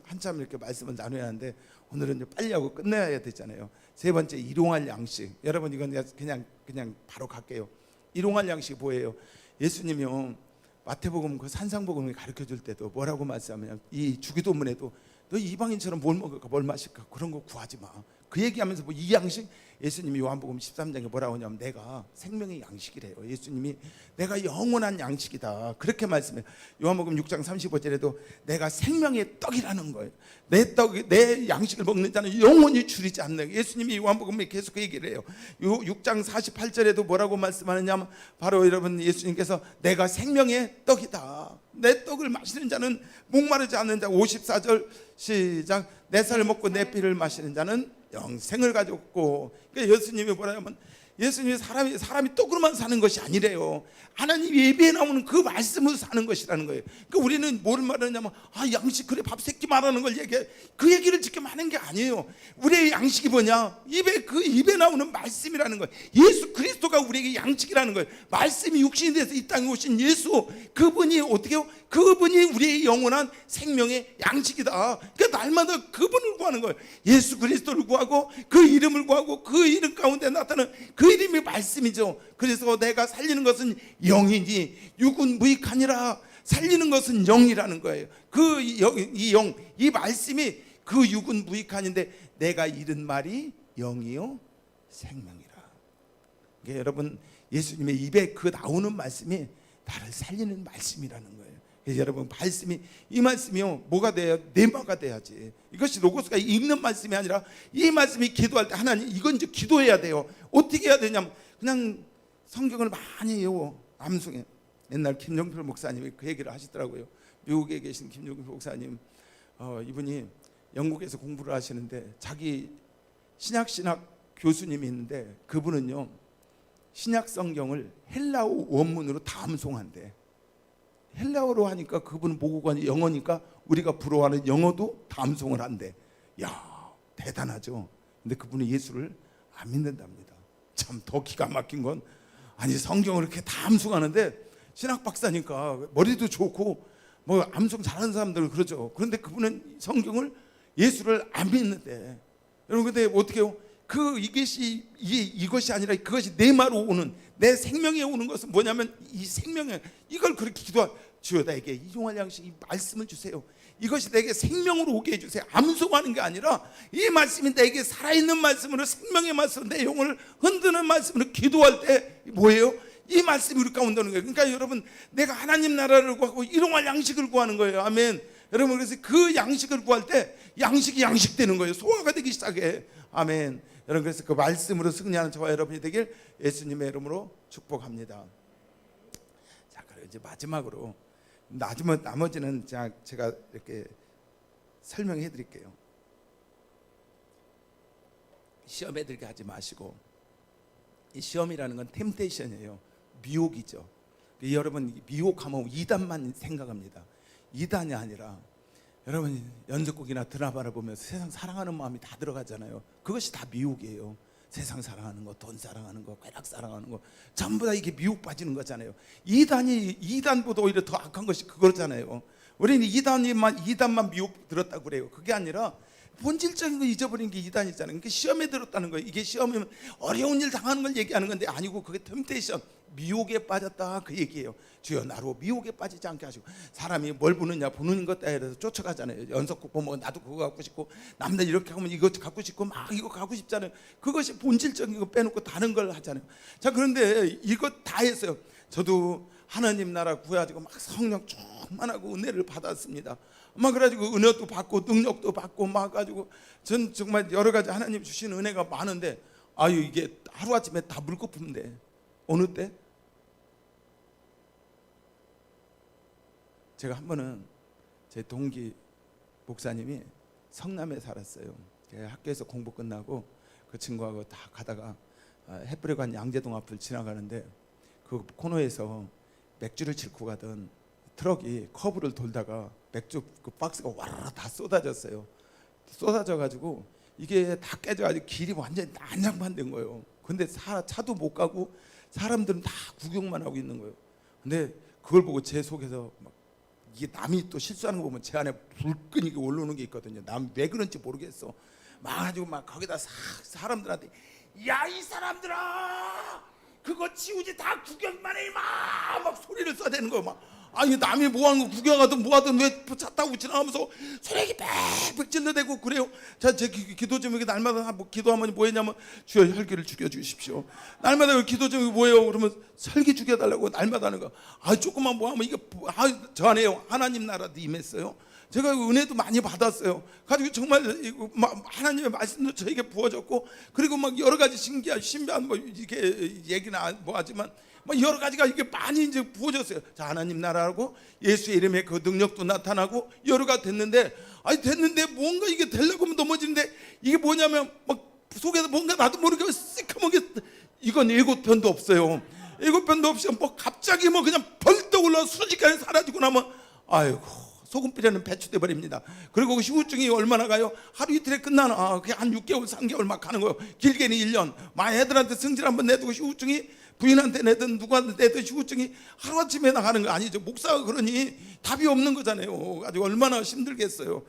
한참 이렇게 말씀을 나눠야 하는데 오늘은 이제 빨리 하고 끝내야 되잖아요. 세 번째 일용할 양식. 여러분 이건 그냥 바로 갈게요. 일용할 양식이 뭐예요? 예수님이요 마태복음 그 산상복음을 가르쳐 줄 때도 뭐라고 말씀하면 이 주기도문에도 너 이방인처럼 뭘 먹을까 뭘 마실까 그런 거 구하지 마. 그 얘기하면서 뭐 이 양식 예수님이 요한복음 13장에 뭐라고 하냐면 내가 생명의 양식이래요. 예수님이 내가 영원한 양식이다 그렇게 말씀해요. 요한복음 6장 35절에도 내가 생명의 떡이라는 거예요. 내 양식을 먹는 자는 영원히 줄이지 않는, 예수님이 요한복음에 계속 그 얘기를 해요. 6장 48절에도 뭐라고 말씀하느냐면 바로 여러분 예수님께서 내가 생명의 떡이다, 내 떡을 마시는 자는 목마르지 않는 자. 54절 시작. 내 살을 먹고 내 피를 마시는 자는 영생을 가졌고. 그러니까 예수님이 뭐라냐면 예수님이 사람이 떡으로만 사는 것이 아니래요. 하나님 예배에 나오는 그 말씀으로 사는 것이라는 거예요. 그러니까 우리는 뭘 말하냐면 양식, 그래 밥 새끼 말하는 걸 얘기해, 그 얘기를 지금 하는 게 아니에요. 우리의 양식이 뭐냐? 입에 나오는 말씀이라는 거예요. 예수 그리스도가 우리에게 양식이라는 거예요. 말씀이 육신이 돼서 이 땅에 오신 예수, 그분이 어떻게요? 그분이 우리의 영원한 생명의 양식이다. 그러니까 날마다 그분을 구하는 거예요. 예수 그리스도를 구하고 그 이름을 구하고 그 이름 가운데 나타나는 그 이름이 말씀이죠. 그래서 내가 살리는 것은 영이니 육은 무익하니라. 살리는 것은 영이라는 거예요. 이 말씀이 그 육은 무익하는데 내가 잃은 말이 영이요 생명이라. 그러니까 여러분 예수님의 입에 그 나오는 말씀이 나를 살리는 말씀이라는 거예요. 그래서 여러분 이 말씀이요 뭐가 돼야 내마가 돼야지. 이것이 로고스가 읽는 말씀이 아니라 이 말씀이 기도할 때 하나님 이건 이제 기도해야 돼요. 어떻게 해야 되냐면 그냥 성경을 많이 외워 암송해. 옛날 김종필 목사님이 그 얘기를 하시더라고요. 미국에 계신 김종필 목사님, 이분이 영국에서 공부를 하시는데 자기 신약 교수님이 있는데 그분은요 신약 성경을 헬라어 원문으로 다 암송한대. 헬라어로 하니까 그분은 모국어가 영어니까 우리가 부러워하는 영어도 다 암송을 한대. 야 대단하죠. 근데 그분은 예수를 안 믿는답니다. 참 더 기가 막힌 건 아니 성경을 이렇게 다 암송하는데 신학 박사니까 머리도 좋고 뭐 암송 잘하는 사람들은 그러죠. 그런데 그분은 성경을 예수를 안 믿는데 여러분 근데 어떻게 해요? 이것이 아니라 그것이 내 말로 오는 내 생명에 오는 것은 뭐냐면 이 생명에 이걸 그렇게 주여 나에게 이용할 양식 이 말씀을 주세요. 이것이 내게 생명으로 오게 해주세요. 암송하는 게 아니라 이 말씀이 내게 살아있는 말씀으로 생명의 말씀 내 영혼을 흔드는 말씀으로 기도할 때 뭐예요? 이 말씀이 우리 가운데 오는 거예요. 그러니까 여러분 내가 하나님 나라를 구하고 일용할 양식을 구하는 거예요. 아멘. 여러분 그래서 그 양식을 구할 때 양식이 양식되는 거예요. 소화가 되기 시작해. 아멘. 여러분 그래서 그 말씀으로 승리하는 저와 여러분이 되길 예수님의 이름으로 축복합니다. 자 그리고 이제 마지막으로 나머지는 제가 이렇게 설명해 드릴게요. 시험에 들게 하지 마시고 이 시험이라는 건 템테이션이에요. 미혹이죠. 여러분 미혹하면 이단만 생각합니다. 이단이 아니라 여러분 연속곡이나 드라마를 보면서 세상 사랑하는 마음이 다 들어가잖아요. 그것이 다 미혹이에요. 세상 사랑하는 거, 돈 사랑하는 거, 쾌락 사랑하는 거 전부 다 이게 미혹 빠지는 거잖아요. 이단보다 오히려 더 악한 것이 그거잖아요. 우리는 이단만 미혹 들었다고 그래요. 그게 아니라 본질적인 거 잊어버린 게 이단이잖아요. 그러니까 시험에 들었다는 거예요. 이게 시험이면 어려운 일 당하는 걸 얘기하는 건데 아니고 그게 템테이션, 미혹에 빠졌다 그 얘기예요. 주여 나로 미혹에 빠지지 않게 하시고. 사람이 뭘 보느냐 보는 것 따라서 쫓아가잖아요. 연속곡 보면 나도 그거 갖고 싶고 남들 이렇게 하면 이거 갖고 싶고 막 이거 갖고 싶잖아요. 그것이 본질적인 거 빼놓고 다른 걸 하잖아요. 자 그런데 이거 다 했어요. 저도 하나님 나라 구해가지고 막 성령 충만하고 은혜를 받았습니다. 막 그래가지고 은혜도 받고 능력도 받고 막 가지고 전 정말 여러 가지 하나님 주신 은혜가 많은데 이게 하루아침에 다 물거품인데 어느 때? 제가 한 번은 제 동기 목사님이 성남에 살았어요. 학교에서 공부 끝나고 그 친구하고 다 가다가 햇불에관 양재동 앞을 지나가는데 그 코너에서 맥주를 싣고 가던 트럭이 커브를 돌다가 맥주 그 박스가 와르르 다 쏟아졌어요. 쏟아져가지고 이게 다 깨져가지고 길이 완전히 난장판된 거예요. 근데 차도 못 가고 사람들은 다 구경만 하고 있는 거예요. 근데 그걸 보고 제 속에서 막 이게 남이 또 실수하는 거 보면 제 안에 불끈이 올라오는 게 있거든요. 남 왜 그런지 모르겠어. 막 가지고 막 거기다 사람들한테 야 이 사람들아 그거 치우지 다 구경만 해 막 소리를 써대는 거예요. 막 아니 남이 뭐하는 거 구경하든 뭐하든 왜 차 타고 지나가면서 소리기 빽빽 질러대고 그래요. 자, 제 기도 제목이 날마다 뭐 기도하면 뭐 했냐면 주여 혈기를 죽여주십시오. 날마다 기도 제목이 뭐예요? 그러면 설기 죽여달라고 날마다 하는 거. 아, 조금만 뭐 하면 이게 저 안에요 하나님 나라도 임했어요. 제가 은혜도 많이 받았어요. 가지고 정말 하나님의 말씀도 저에게 부어졌고, 그리고 막 여러 가지 신비한 뭐 이렇게 얘기는 뭐 하지만 뭐 여러 가지가 이게 많이 이제 부어졌어요. 자, 하나님 나라라고 예수의 이름에 그 능력도 나타나고 여러 가지 됐는데, 아니 됐는데 뭔가 이게 되려고 하면 넘어지는데, 이게 뭐냐면 막 속에서 뭔가 나도 모르게 시커멓게, 이건 7편도 없어요. 7편도 없이 뭐 갑자기 뭐 그냥 벌떡 올라 순식간에 사라지고 나면 아이고 소금 뿌려는 배추돼 버립니다. 그리고 그 후유증이 얼마나 가요? 하루 이틀에 끝나는, 그게 한 6개월 3개월 막 가는 거예요. 길게는 1년. 막 애들한테 성질 한번 내두고 후유증이, 부인한테 내든 누구한테 내든 후유증이 하루아침에 나가는 거 아니죠. 목사가 그러니 답이 없는 거잖아요. 아주 얼마나 힘들겠어요.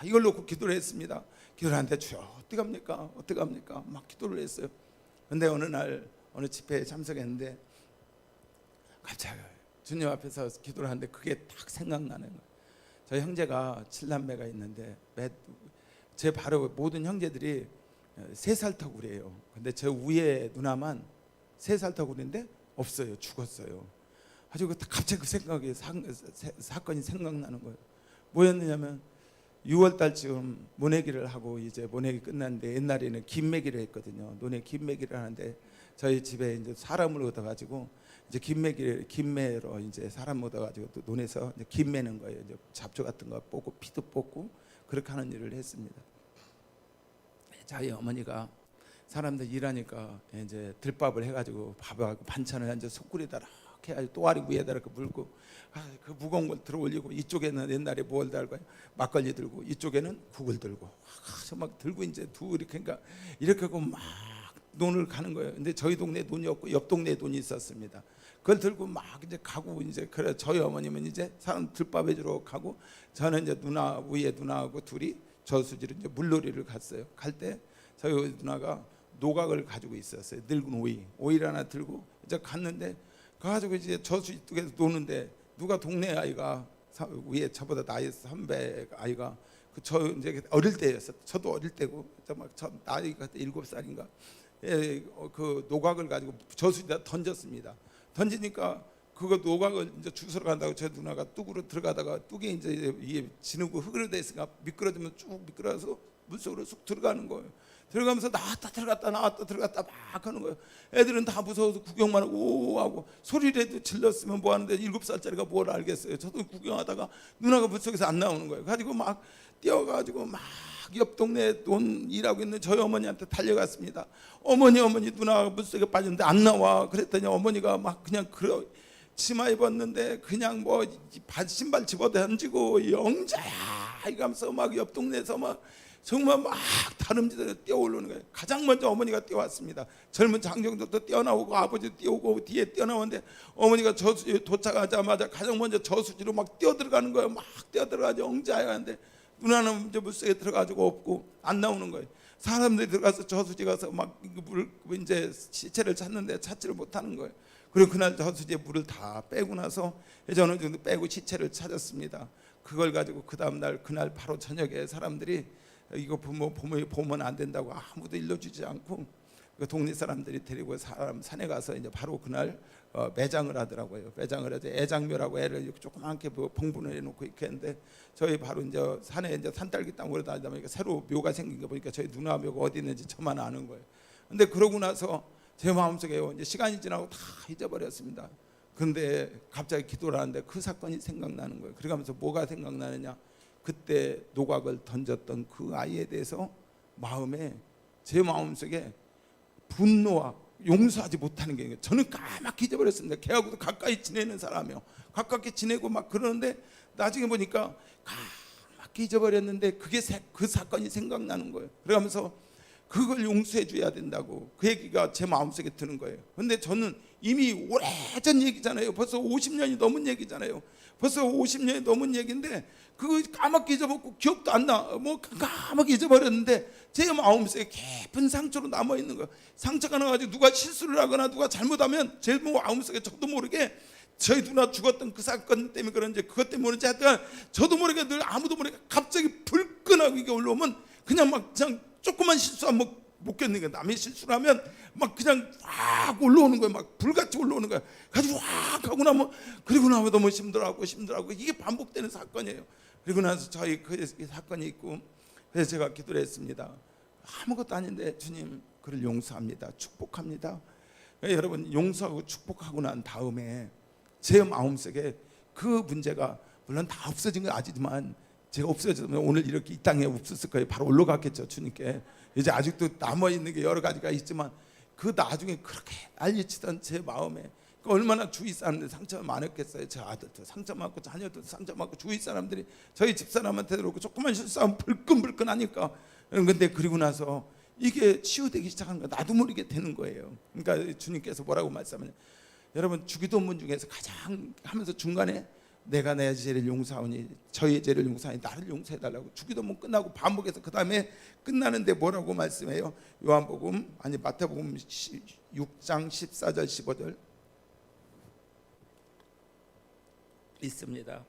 이걸 놓고 기도를 했습니다. 기도를 하는데 주여 어떡합니까? 어떡합니까? 막 기도를 했어요. 근데 어느 날 어느 집회에 참석했는데 갑자기 주님 앞에서 기도를 하는데 그게 딱 생각나는 거예요. 저희 형제가 7남매가 있는데 제 바로 모든 형제들이 3살 터울이에요. 근데 저 위에 누나만 3살 터울인데 없어요. 죽었어요. 아주 갑자기 그 생각이 사건이 생각나는 거예요. 뭐였느냐면 6월 달쯤 모내기를 하고 이제 모내기 끝났는데, 옛날에는 김매기를 했거든요. 논에 김매기를 하는데 저희 집에 이제 사람을 얻어가지고 이제 김매로 이제 사람 얻어가지고 또 논에서 이제 김매는 거예요. 이제 잡초 같은 거 뽑고 피도 뽑고 그렇게 하는 일을 했습니다. 저희 어머니가 사람들 일하니까 이제 들밥을 해가지고 밥하고 반찬을 이제 속구리다 이렇게 해가지고 또아리 위에다 이렇게 물고, 그 무거운 걸 들어올리고, 이쪽에는 옛날에 뭘 달고 막걸리 들고, 이쪽에는 국을 들고 막 들고 이제 그러니까 이렇게 하고 막 논을 가는 거예요. 근데 저희 동네 논이 없고 옆 동네에 논이 있었습니다. 그걸 들고 막 이제 가고, 이제 그래 저희 어머님은 이제 사람 들밥 해주러 가고, 저는 이제 위에 누나하고 둘이 저수지로 이제 물놀이를 갔어요. 갈 때 저희 누나가 노각을 가지고 있었어요. 늙은 오이를 하나 들고 이제 갔는데, 가가지고 이제 저수지 쪽에서 노는데 누가 동네 아이가 위에 저보다 나이 선배 아이가 저 이제 어릴 때였어. 저도 어릴 때고 저 나이가 7살인가. 그 노각을 가지고 저수지에다 던졌습니다. 던지니까 그거 노각을 이제 주스러 간다고 제 누나가 뚝으로 들어가다가 뚝에 이제 위에 지누고 흙으로 돼 있으니까 미끄러지면 쭉 미끄러져서 물속으로 쑥 들어가는 거예요. 들어가면서 나왔다 들어갔다 막 하는 거예요. 애들은 다 무서워서 구경만 하고 소리라도 질렀으면 뭐 하는데 7살짜리가 뭘 알겠어요. 저도 구경하다가 누나가 물속에서 안 나오는 거예요. 가지고 막 뛰어가지고 막 옆 동네에 돈 일하고 있는 저희 어머니한테 달려갔습니다. 어머니 누나가 물속에 빠졌는데 안 나와. 그랬더니 어머니가 막 그냥 치마 입었는데 그냥 뭐 신발 집어던지고 영자야 이러면서 막 옆 동네에서 막 정말 막 다름질로 뛰어오르는 거예요. 가장 먼저 어머니가 뛰어왔습니다. 젊은 장정들도 뛰어나오고 아버지도 뛰어오고 뒤에 뛰어나오는데, 어머니가 저수지 도착하자마자 가장 먼저 저수지로 막 뛰어들어가는 거예요. 막 뛰어들어가지 영자야 하는데 누나는 이제 물속에 들어가지고 없고 안 나오는 거예요. 사람들이 들어가서 저수지 가서 막 물 이제 시체를 찾는데 찾지를 못하는 거예요. 그리고 그날 저수지에 물을 다 빼고 나서 이제 어느 정도 빼고 시체를 찾았습니다. 그걸 가지고 그 다음 날 그날 바로 저녁에 사람들이 이거 보면 안 된다고 아무도 일러주지 않고 그 동네 사람들이 데리고 산에 가서 이제 바로 그날 매장을 하더라고요. 매장을 해서 애장묘라고 애를 조그맣게 봉분을 해놓고 이렇게 했는데, 저희 바로 이제 산에 이제 산딸기 땅으로 다니다 보니까 새로 묘가 생긴 거 보니까 저희 누나 묘가 어디 있는지 저만 아는 거예요. 근데 그러고 나서 제 마음속에 이제 시간이 지나고 다 잊어버렸습니다. 근데 갑자기 기도를 하는데 그 사건이 생각나는 거예요. 그러면서 뭐가 생각나느냐? 그때 노각을 던졌던 그 아이에 대해서 제 마음속에 분노와 용서하지 못하는 게, 저는 까맣게 잊어버렸습니다. 걔하고도 가까이 지내는 사람이요. 가깝게 지내고 막 그러는데 나중에 보니까 까맣게 잊어버렸는데 그게 그 사건이 생각나는 거예요. 그러면서 그걸 용서해 줘야 된다고 그 얘기가 제 마음속에 드는 거예요. 근데 저는 이미 오래전 얘기잖아요. 벌써 50년이 넘은 얘기잖아요. 벌써 50년이 넘은 얘기인데 그거 까맣게 잊어먹고 기억도 안 나. 뭐 까맣게 잊어버렸는데 제 마음속에 깊은 상처로 남아있는 거예요. 상처가 나가지고 누가 실수를 하거나 누가 잘못하면 제 마음속에 저도 모르게 저희 누나 죽었던 그 사건 때문에 그런지 그것 때문에 그런지 하여튼 저도 모르게 늘 아무도 모르게 갑자기 불끈하고 이게 올라오면 그냥 막 그냥 조그만 실수하면 못 견디는 거야. 남의 실수를 하면 막 그냥 확 올라오는 거야. 막 불같이 올라오는 거야. 가지고 확 하고 나면 그리고 나면 너무 힘들어하고 이게 반복되는 사건이에요. 그리고 나서 저희 그 사건이 있고 그래서 제가 기도를 했습니다. 아무것도 아닌데 주님 그를 용서합니다. 축복합니다. 여러분 용서하고 축복하고 난 다음에 제 마음속에 그 문제가 물론 다 없어진 건 아니지만 제가 없어졌으면 오늘 이렇게 이 땅에 없었을 거예요. 바로 올라갔겠죠. 주님께. 이제 아직도 남아있는 게 여러 가지가 있지만 그 나중에 그렇게 난리치던 제 마음에 얼마나 주위 사람들 상처가 많았겠어요. 제 아들도 상처 많고 자녀도 상처 많고 주위 사람들이 저희 집사람한테 그렇고 조금만 실수하면 불끈불끈하니까. 근데 그리고 나서 이게 치유되기 시작하는 거 나도 모르게 되는 거예요. 그러니까 주님께서 뭐라고 말씀하냐, 여러분 주기도문 중에서 가장 하면서 중간에 내가 내 죄를 용서하오니 저희의 죄를 용서하니 나를 용서해달라고 주기도문 끝나고 반복해서 그 다음에 끝나는데 뭐라고 말씀해요? 요한복음 아니 마태복음 6장 14절 15절 있습니다.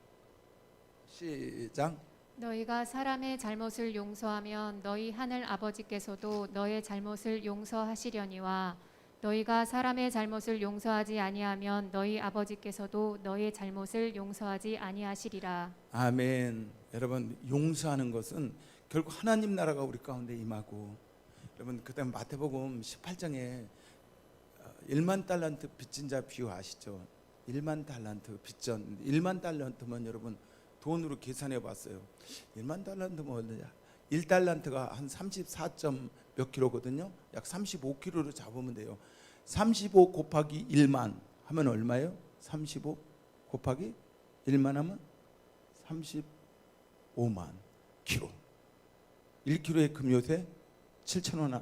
시작. 너희가 사람의 잘못을 용서하면 너희 하늘 아버지께서도 너의 잘못을 용서하시려니와 너희가 사람의 잘못을 용서하지 아니하면 너희 아버지께서도 너의 잘못을 용서하지 아니하시리라. 아멘. 여러분 용서하는 것은 결국 하나님 나라가 우리 가운데 임하고, 여러분 그다음 마태복음 18장에 1만 달란트 빚진 자 비유 아시죠? 1만 달란트 빚전 1만 달란트면 여러분 돈으로 계산해 봤어요. 1만 달란트면 얼마냐? 1달란트가 한 34점 몇 킬로거든요. 약 35킬로로 잡으면 돼요. 35 곱하기 1만 하면 얼마예요? 35 곱하기 1만 하면 35만 킬로. 1킬로의 금 요새 7천만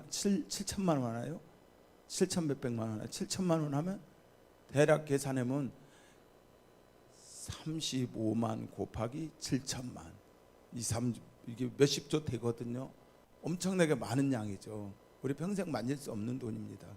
원 하나요? 7천 몇백만 원 하나요? 7천만 원 하면 대략 계산하면 35만 곱하기 7천만 이게 몇십조 되거든요. 엄청나게 많은 양이죠. 우리 평생 만질 수 없는 돈입니다.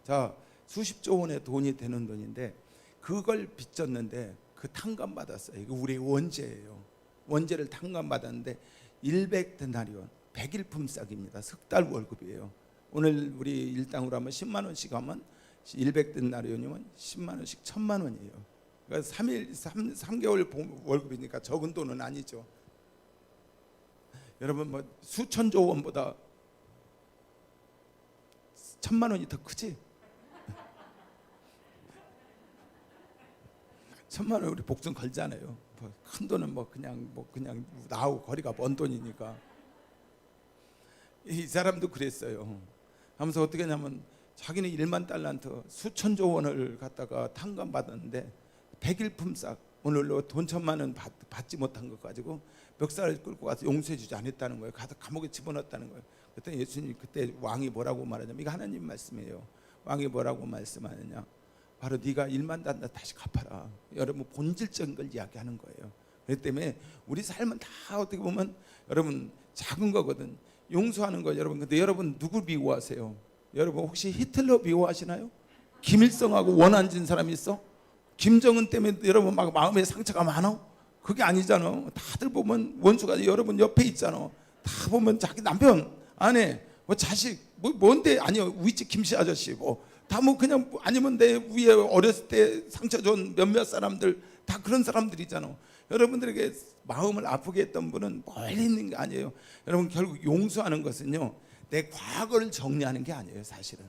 자, 수십조 원의 돈이 되는 돈인데 그걸 빚졌는데 그 탕감받았어요. 이거 우리의 원죄예요. 원죄를 탕감받았는데 100데나리온 100일품 싹입니다. 석 달 월급이에요. 오늘 우리 일당으로 하면 10만 원씩 하면 100데나리온이면 10만 원씩 1000만 원이에요. 그러니까 3개월 월급이니까 적은 돈은 아니죠. 여러분 뭐 수천조 원보다 1000만 원이 더 크지? 1000만 원 우리 복순 걸잖아요. 큰 돈은 그냥 나하고 거리가 먼 돈이니까. 이 사람도 그랬어요. 하면서 어떻게 하냐면 자기는 1만 달란트 수천조 원을 갖다가 탕감 받았는데 100일 품삯 오늘로 돈 1000만 원 받지 못한 것 가지고 멱살을 끌고 가서 용서해 주지 않았다는 거예요. 가서 감옥에 집어넣었다는 거예요. 그때 예수님 그때 왕이 뭐라고 말하냐면 이거 하나님 말씀이에요. 왕이 뭐라고 말씀하느냐, 바로 네가 1만 달란트 다시 갚아라. 여러분 본질적인 걸 이야기하는 거예요. 그렇기 때문에 우리 삶은 다 어떻게 보면 여러분 작은 거거든. 용서하는 거. 여러분 근데 여러분 누구 미워하세요? 여러분 혹시 히틀러 미워하시나요? 김일성하고 원 안 진 사람이 있어? 김정은 때문에 여러분 막 마음에 상처가 많아? 그게 아니잖아. 다들 보면 원수가 여러분 옆에 있잖아. 다 보면 자기 남편, 아내, 뭐 자식, 뭔데 아니요 위치 김씨 아저씨 다 그냥 아니면 내 위에 어렸을 때 상처 준 몇몇 사람들 다 그런 사람들이잖아. 여러분들에게 마음을 아프게 했던 분은 멀리 있는 게 아니에요. 여러분 결국 용서하는 것은요 내 과거를 정리하는 게 아니에요. 사실은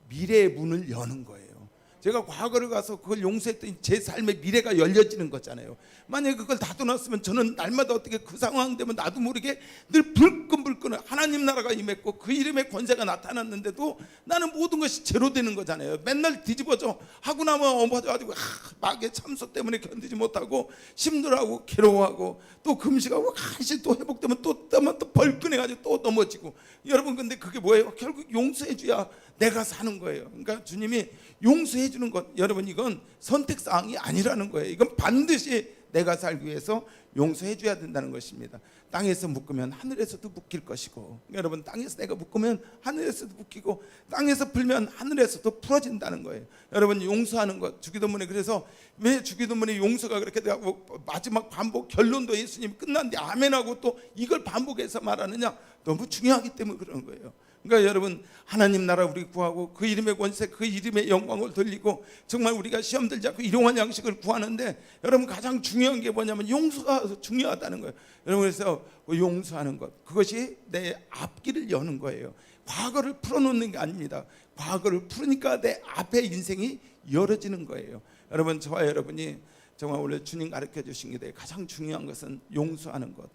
미래의 문을 여는 거예요. 제가 과거를 가서 그걸 용서했더니 제 삶의 미래가 열려지는 거잖아요. 만약에 그걸 닫아놨으면 저는 날마다 어떻게 그 상황 되면 나도 모르게 늘 불끈불끈 하나님 나라가 임했고 그 이름의 권세가 나타났는데도 나는 모든 것이 제로 되는 거잖아요. 맨날 뒤집어져 하고 나면 엎어져가지고 마귀의 참소 때문에 견디지 못하고 힘들어하고 괴로워하고 또 금식하고 간신히 또 회복되면 또 벌끈해가지고 또 넘어지고. 여러분 근데 그게 뭐예요? 결국 용서해줘야 내가 사는 거예요. 그러니까 주님이 용서해 주는 것, 여러분 이건 선택사항이 아니라는 거예요. 이건 반드시 내가 살기 위해서 용서해 줘야 된다는 것입니다. 땅에서 묶으면 하늘에서도 묶일 것이고, 여러분 땅에서 내가 묶으면 하늘에서도 묶이고, 땅에서 풀면 하늘에서도 풀어진다는 거예요. 여러분 용서하는 것, 주기도문에, 그래서 왜 주기도문에 용서가 그렇게 되고 마지막 반복 결론도 예수님 끝난 뒤 아멘하고 또 이걸 반복해서 말하느냐, 너무 중요하기 때문에 그런 거예요. 그러니까 여러분 하나님 나라 우리 구하고 그 이름의 권세, 그 이름의 영광을 돌리고 정말 우리가 시험 들지 않고 일용할 양식을 구하는데, 여러분 가장 중요한 게 뭐냐면 용서가 중요하다는 거예요. 여러분 그래서 용서하는 것, 그것이 내 앞길을 여는 거예요. 과거를 풀어놓는 게 아닙니다. 과거를 풀으니까 내 앞에 인생이 열어지는 거예요. 여러분 저와 여러분이 정말 원래 주님 가르쳐 주신 게 가장 중요한 것은 용서하는 것,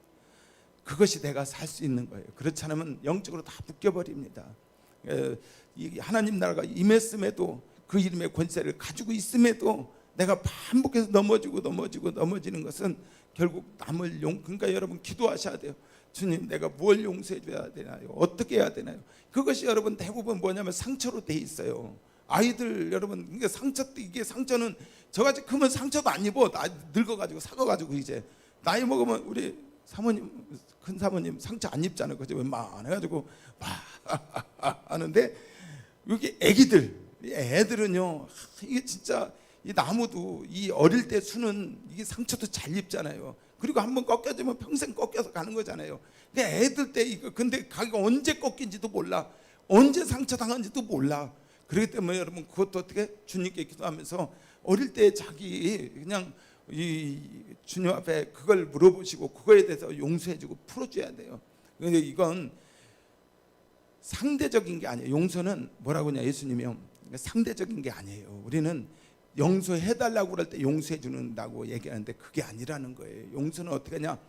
그것이 내가 살 수 있는 거예요. 그렇지 않으면 영적으로 다 묶여버립니다. 하나님 나라가 임했음에도, 그 이름의 권세를 가지고 있음에도 내가 반복해서 넘어지는 것은 결국 남을 그러니까 여러분 기도하셔야 돼요. 주님 내가 뭘 용서해 줘야 되나요? 어떻게 해야 되나요? 그것이 여러분 대부분 뭐냐면 상처로 돼 있어요. 아이들 여러분, 이게 상처는 저같이 크면 상처도 안 입어. 늙어가지고 사가가지고 이제 나이 먹으면 우리 사모님, 큰 사모님 상처 안 입잖아요. 그죠? 웬만해가지고 막 하는데, 여기 애들은요, 이게 진짜 이 나무도 이 어릴 때 수는 이게 상처도 잘 입잖아요. 그리고 한번 꺾여지면 평생 꺾여서 가는 거잖아요. 근데 애들 때 이거, 근데 가기가 언제 꺾인지도 몰라, 언제 상처 당한지도 몰라. 그렇기 때문에 여러분 그것도 어떻게 주님께 기도하면서 어릴 때 자기 그냥 이 주님 앞에 그걸 물어보시고 그거에 대해서 용서해주고 풀어줘야 돼요. 근데 이건 상대적인 게 아니에요. 용서는 뭐라고 하냐, 예수님이요, 상대적인 게 아니에요. 우리는 용서해달라고 그럴 때 용서해준다고 얘기하는데 그게 아니라는 거예요. 용서는 어떻게 하냐,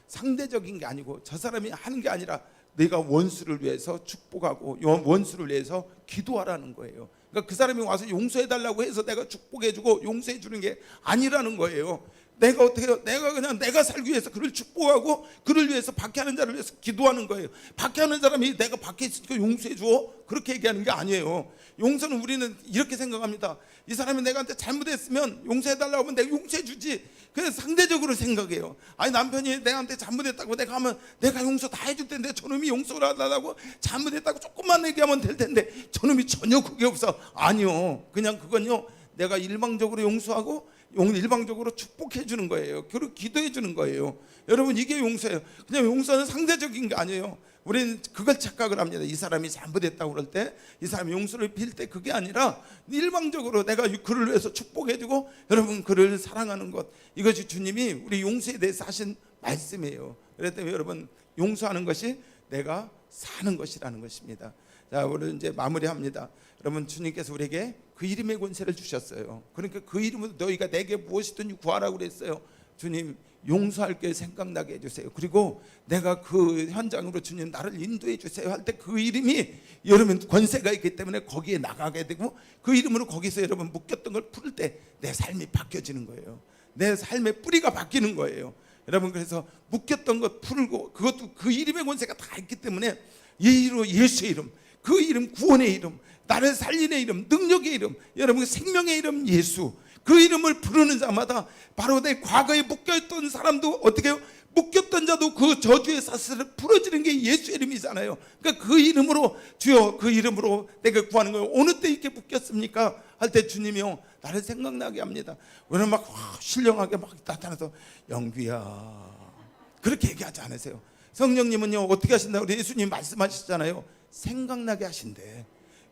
상대적인 게 아니고 저 사람이 하는 게 아니라 내가 원수를 위해서 축복하고 원수를 위해서 기도하라는 거예요. 그러니까 그 사람이 와서 용서해달라고 해서 내가 축복해주고 용서해주는 게 아니라는 거예요. 내가 어떻게 해요? 내가 그냥 내가 살기 위해서 그를 축복하고 그를 위해서 박해하는 자를 위해서 기도하는 거예요. 박해하는 사람이 내가 박해 있으니까 용서해줘, 그렇게 얘기하는 게 아니에요. 용서는 우리는 이렇게 생각합니다. 이 사람이 내가한테 잘못했으면 용서해달라고 하면 내가 용서해주지. 그래서 상대적으로 생각해요. 아니 남편이 내한테 잘못했다고 내가 하면 내가 용서 다 해줄 텐데 저놈이 용서를 하려고 잘못했다고 조금만 얘기하면 될 텐데 저놈이 전혀 그게 없어. 아니요, 그냥 그건요 내가 일방적으로 용서하고 일방적으로 축복해 주는 거예요. 그리고 기도해 주는 거예요. 여러분 이게 용서예요. 그냥 용서는 상대적인 게 아니에요. 우리는 그걸 착각을 합니다. 이 사람이 잘못했다고 그럴 때, 이 사람이 용서를 빌 때 그게 아니라 일방적으로 내가 그를 위해서 축복해 주고 여러분 그를 사랑하는 것, 이것이 주님이 우리 용서에 대해서 하신 말씀이에요. 그렇기 때문에 여러분 용서하는 것이 내가 사는 것이라는 것입니다. 자, 우리 이제 마무리합니다. 여러분 주님께서 우리에게 그 이름의 권세를 주셨어요. 그러니까 그 이름으로 너희가 내게 무엇이든 구하라고 그랬어요. 주님 용서할 게 생각나게 해주세요. 그리고 내가 그 현장으로 주님 나를 인도해 주세요 할 때 그 이름이 여러분 권세가 있기 때문에 거기에 나가게 되고 그 이름으로 거기서 여러분 묶였던 걸 풀 때 내 삶이 바뀌어지는 거예요. 내 삶의 뿌리가 바뀌는 거예요. 여러분 그래서 묶였던 것 풀고, 그것도 그 이름의 권세가 다 있기 때문에 예수의 이름, 그 이름, 구원의 이름, 나를 살리는 이름, 능력의 이름, 여러분 생명의 이름 예수, 그 이름을 부르는 자마다 바로 내 과거에 묶여있던 사람도 어떻게 해요? 묶였던 자도 그 저주의 사슬을 풀어지는 게 예수의 이름이잖아요. 그러니까 그 이름으로, 주여 그 이름으로 내가 구하는 거예요. 어느 때 이렇게 묶였습니까? 할 때 주님이요 나를 생각나게 합니다. 왜냐면 막 신령하게 막 나타나서 영귀야 그렇게 얘기하지 않으세요. 성령님은요 어떻게 하신다고? 우리 예수님 말씀하셨잖아요. 생각나게 하신대.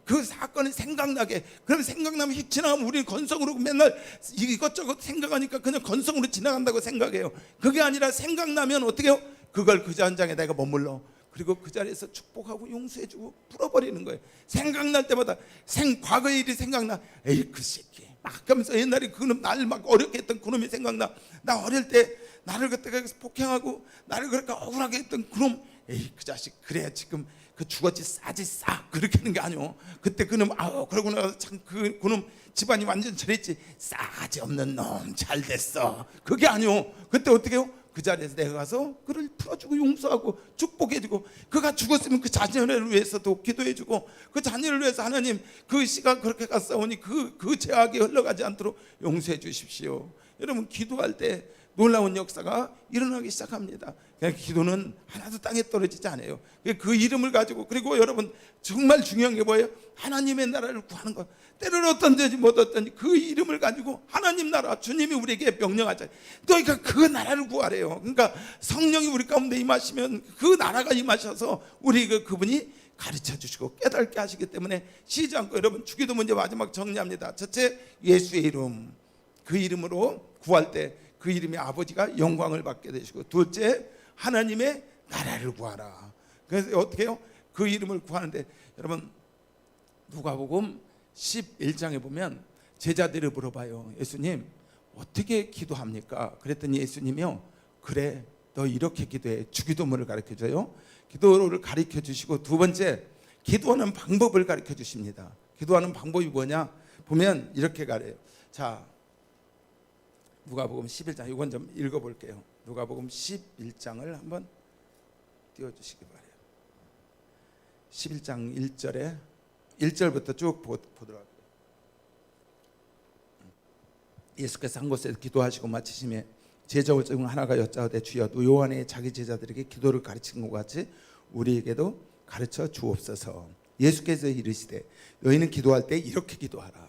그 사건이 생각나게. 그럼 생각나면 지나가면 우리는 건성으로 맨날 이것저것 생각하니까 그냥 건성으로 지나간다고 생각해요. 그게 아니라 생각나면 어떻게 해요? 그걸 그 현장에 내가 머물러, 그리고 그 자리에서 축복하고 용서해주고 풀어버리는 거예요. 생각날 때마다 과거의 일이 생각나. 에이 그 새끼 막 하면서 옛날에 그놈 나를 막 어렵게 했던 그놈이 생각나. 나 어릴 때 나를 그때 폭행하고 나를 그렇게 억울하게 했던 그놈, 에이 그 자식 그래 지금 그 죽었지 싸지 싸, 그렇게 하는 게 아니오. 그때 그놈 그러고 나서 참 그놈 집안이 완전 저랬지, 싸지 없는 놈 잘 됐어, 그게 아니오. 그때 어떻게 해요? 그 자리에서 내가 가서 그를 풀어주고 용서하고 축복해주고, 그가 죽었으면 그 자녀를 위해서도 기도해주고, 그 자녀를 위해서 하나님 그 시간 그렇게 갔사오니 그 죄악이 흘러가지 않도록 용서해 주십시오. 여러분 기도할 때 놀라운 역사가 일어나기 시작합니다. 그냥 기도는 하나도 땅에 떨어지지 않아요. 그 이름을 가지고, 그리고 여러분 정말 중요한 게 뭐예요? 하나님의 나라를 구하는 것. 때로는 어떤지 못 어떤지 그 이름을 가지고 하나님 나라, 주님이 우리에게 명령하잖아요. 너희가 그 나라를 구하래요. 그러니까 성령이 우리 가운데 임하시면 그 나라가 임하셔서 우리 그분이 가르쳐 주시고 깨닫게 하시기 때문에 쉬지 않고, 여러분 주기도 문제 마지막 정리합니다. 첫째, 예수의 이름. 그 이름으로 구할 때 그 이름이 아버지가 영광을 받게 되시고, 둘째, 하나님의 나라를 구하라. 그래서 어떻게 해요? 그 이름을 구하는데, 여러분 누가복음 11장에 보면 제자들이 물어봐요. 예수님 어떻게 기도합니까? 그랬더니 예수님이요, 그래 너 이렇게 기도해. 주기도문을 가르쳐줘요. 기도를 가르쳐 주시고, 두 번째, 기도하는 방법을 가르쳐 주십니다. 기도하는 방법이 뭐냐 보면 이렇게 가래요. 자, 누가복음 11장, 이건 좀 읽어볼게요. 누가복음 11장을 한번 띄워주시기 바래요. 11장 1절부터 쭉 보도록 할게요. 예수께서 한 곳에서 기도하시고 마치심에 제자 중 하나가 여짜오되 주여 요한의 자기 제자들에게 기도를 가르친 것 같이 우리에게도 가르쳐 주옵소서. 예수께서 이르시되 너희는 기도할 때 이렇게 기도하라.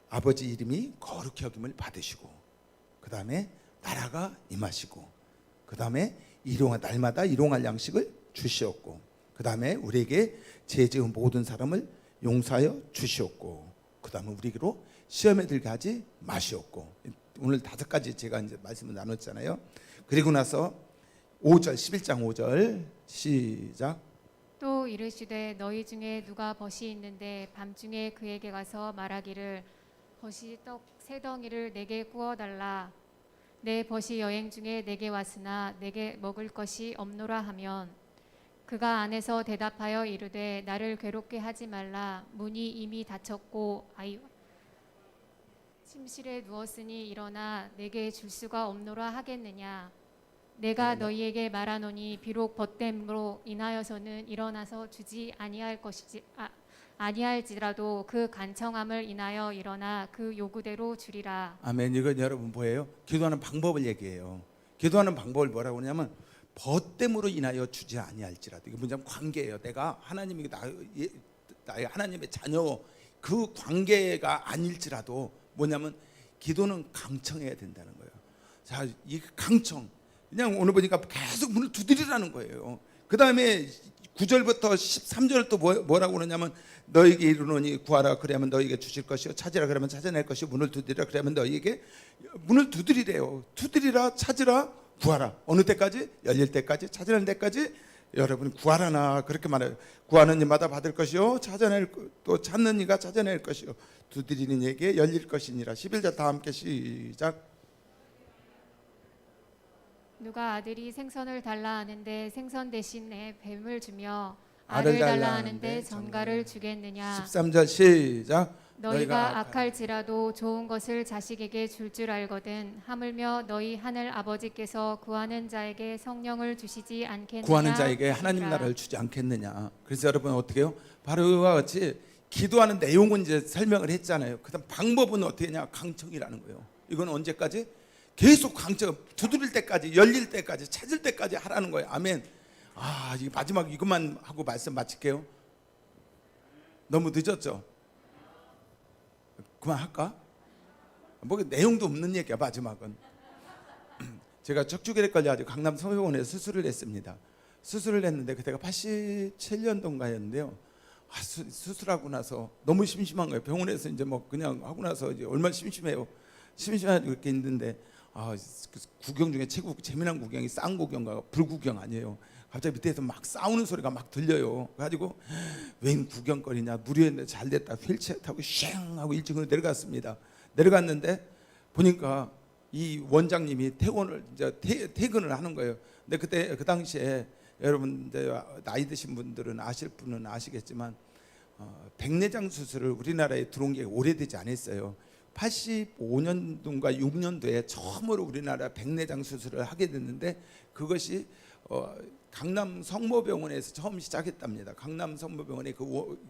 아버지 이름이 거룩히 여김을 받으시고, 그 다음에 나라가 임하시고, 그 다음에 날마다 일용할 양식을 주시옵고, 그 다음에 우리에게 죄 지은 모든 사람을 용서하여 주시옵고, 그 다음에 우리로 시험에 들게 하지 마시옵고. 오늘 5가지 제가 이제 말씀을 나눴잖아요. 그리고 나서 5절, 11장 5절 시작. 또 이르시되 너희 중에 누가 벗이 있는데 밤중에 그에게 가서 말하기를 벗이 떡 3덩이를 내게 구워 달라. 내 벗이 여행 중에 내게 왔으나 내게 먹을 것이 없노라 하면, 그가 안에서 대답하여 이르되 나를 괴롭게 하지 말라. 문이 이미 닫혔고 침실에 누웠으니 일어나 내게 줄 수가 없노라 하겠느냐. 내가 너희에게 말하노니 비록 벗됨으로 인하여서는 일어나서 주지 아니할지라도 그 간청함을 인하여 일어나 그 요구대로 주리라. 아멘. 이건 여러분 뭐예요? 기도하는 방법을 얘기해요. 기도하는 방법을 뭐라고 하냐면 벗됨으로 인하여 주지 아니할지라도. 이게 뭐냐면 관계예요. 내가 하나님이 나의 하나님의 자녀, 그 관계가 아닐지라도 뭐냐면 기도는 강청해야 된다는 거예요. 자, 이 강청, 그냥 오늘 보니까 계속 문을 두드리라는 거예요. 그 다음에 9절부터 13절 또 뭐라고 그러냐면 너에게 이르노니 구하라 그러면 너에게 주실 것이요 찾으라 그러면 찾아낼 것이요 문을 두드리라 그러면 너에게 문을 두드리래요. 두드리라, 찾으라, 구하라. 어느 때까지? 열릴 때까지, 찾으는 때까지. 여러분 구하라나 그렇게 말해요. 구하는 이마다 받을 것이요 또 찾는 이가 찾아낼 것이요 두드리는 이에게 열릴 것이니라. 11절 다 함께 시작. 누가 아들이 생선을 달라 하는데 생선 대신에 뱀을 주며 알을 알을 달라 달라 하는데 하는데 전갈을 주겠느냐. 13절 시작. 너희가 악할지라도 좋은 것을 자식에게 줄 줄 알거든 하물며 너희 하늘 아버지께서 구하는 자에게 성령을 주시지 않겠느냐. 구하는 자에게 하나님 나라를 주지 않겠느냐. 그래서 여러분 어떻게 해요? 바로 이와 같이 기도하는 내용은 이제 설명을 했잖아요. 그다음 방법은 어떻게 하냐? 강청이라는 거예요. 이건 언제까지? 계속 강청, 두드릴 때까지, 열릴 때까지, 찾을 때까지 하라는 거예요. 아멘. 이 마지막 이것만 하고 말씀 마칠게요. 너무 늦었죠? 그만할까? 뭐 내용도 없는 얘기야 마지막은. 제가 척추결핵 걸려가지고 강남 성형원에 수술을 했습니다. 수술을 했는데 그때가 87년도인가였는데요. 수술하고 나서 너무 심심한 거예요. 병원에서 이제 뭐 그냥 하고 나서 이제 얼마나 심심해요. 심심해가지고 이렇게 있는데 구경 중에 최고 재미난 구경이 쌍구경과 불구경 아니에요. 갑자기 밑에서 막 싸우는 소리가 막 들려요. 그래가지고 웬 구경거리냐, 무료했는데 잘 됐다. 휠체어 타고 쉥 하고 1층으로 내려갔습니다. 내려갔는데 보니까 이 원장님이 퇴원을 이제 퇴근을 하는 거예요. 근데 그때 그 당시에 여러분 이제 나이 드신 분들은 아실 분은 아시겠지만 백내장 수술을 우리나라에 들어온 게 오래되지 않았어요. 85년도인가 6년도에 처음으로 우리나라 백내장 수술을 하게 됐는데 그것이 강남 성모병원에서 처음 시작했답니다. 강남 성모병원에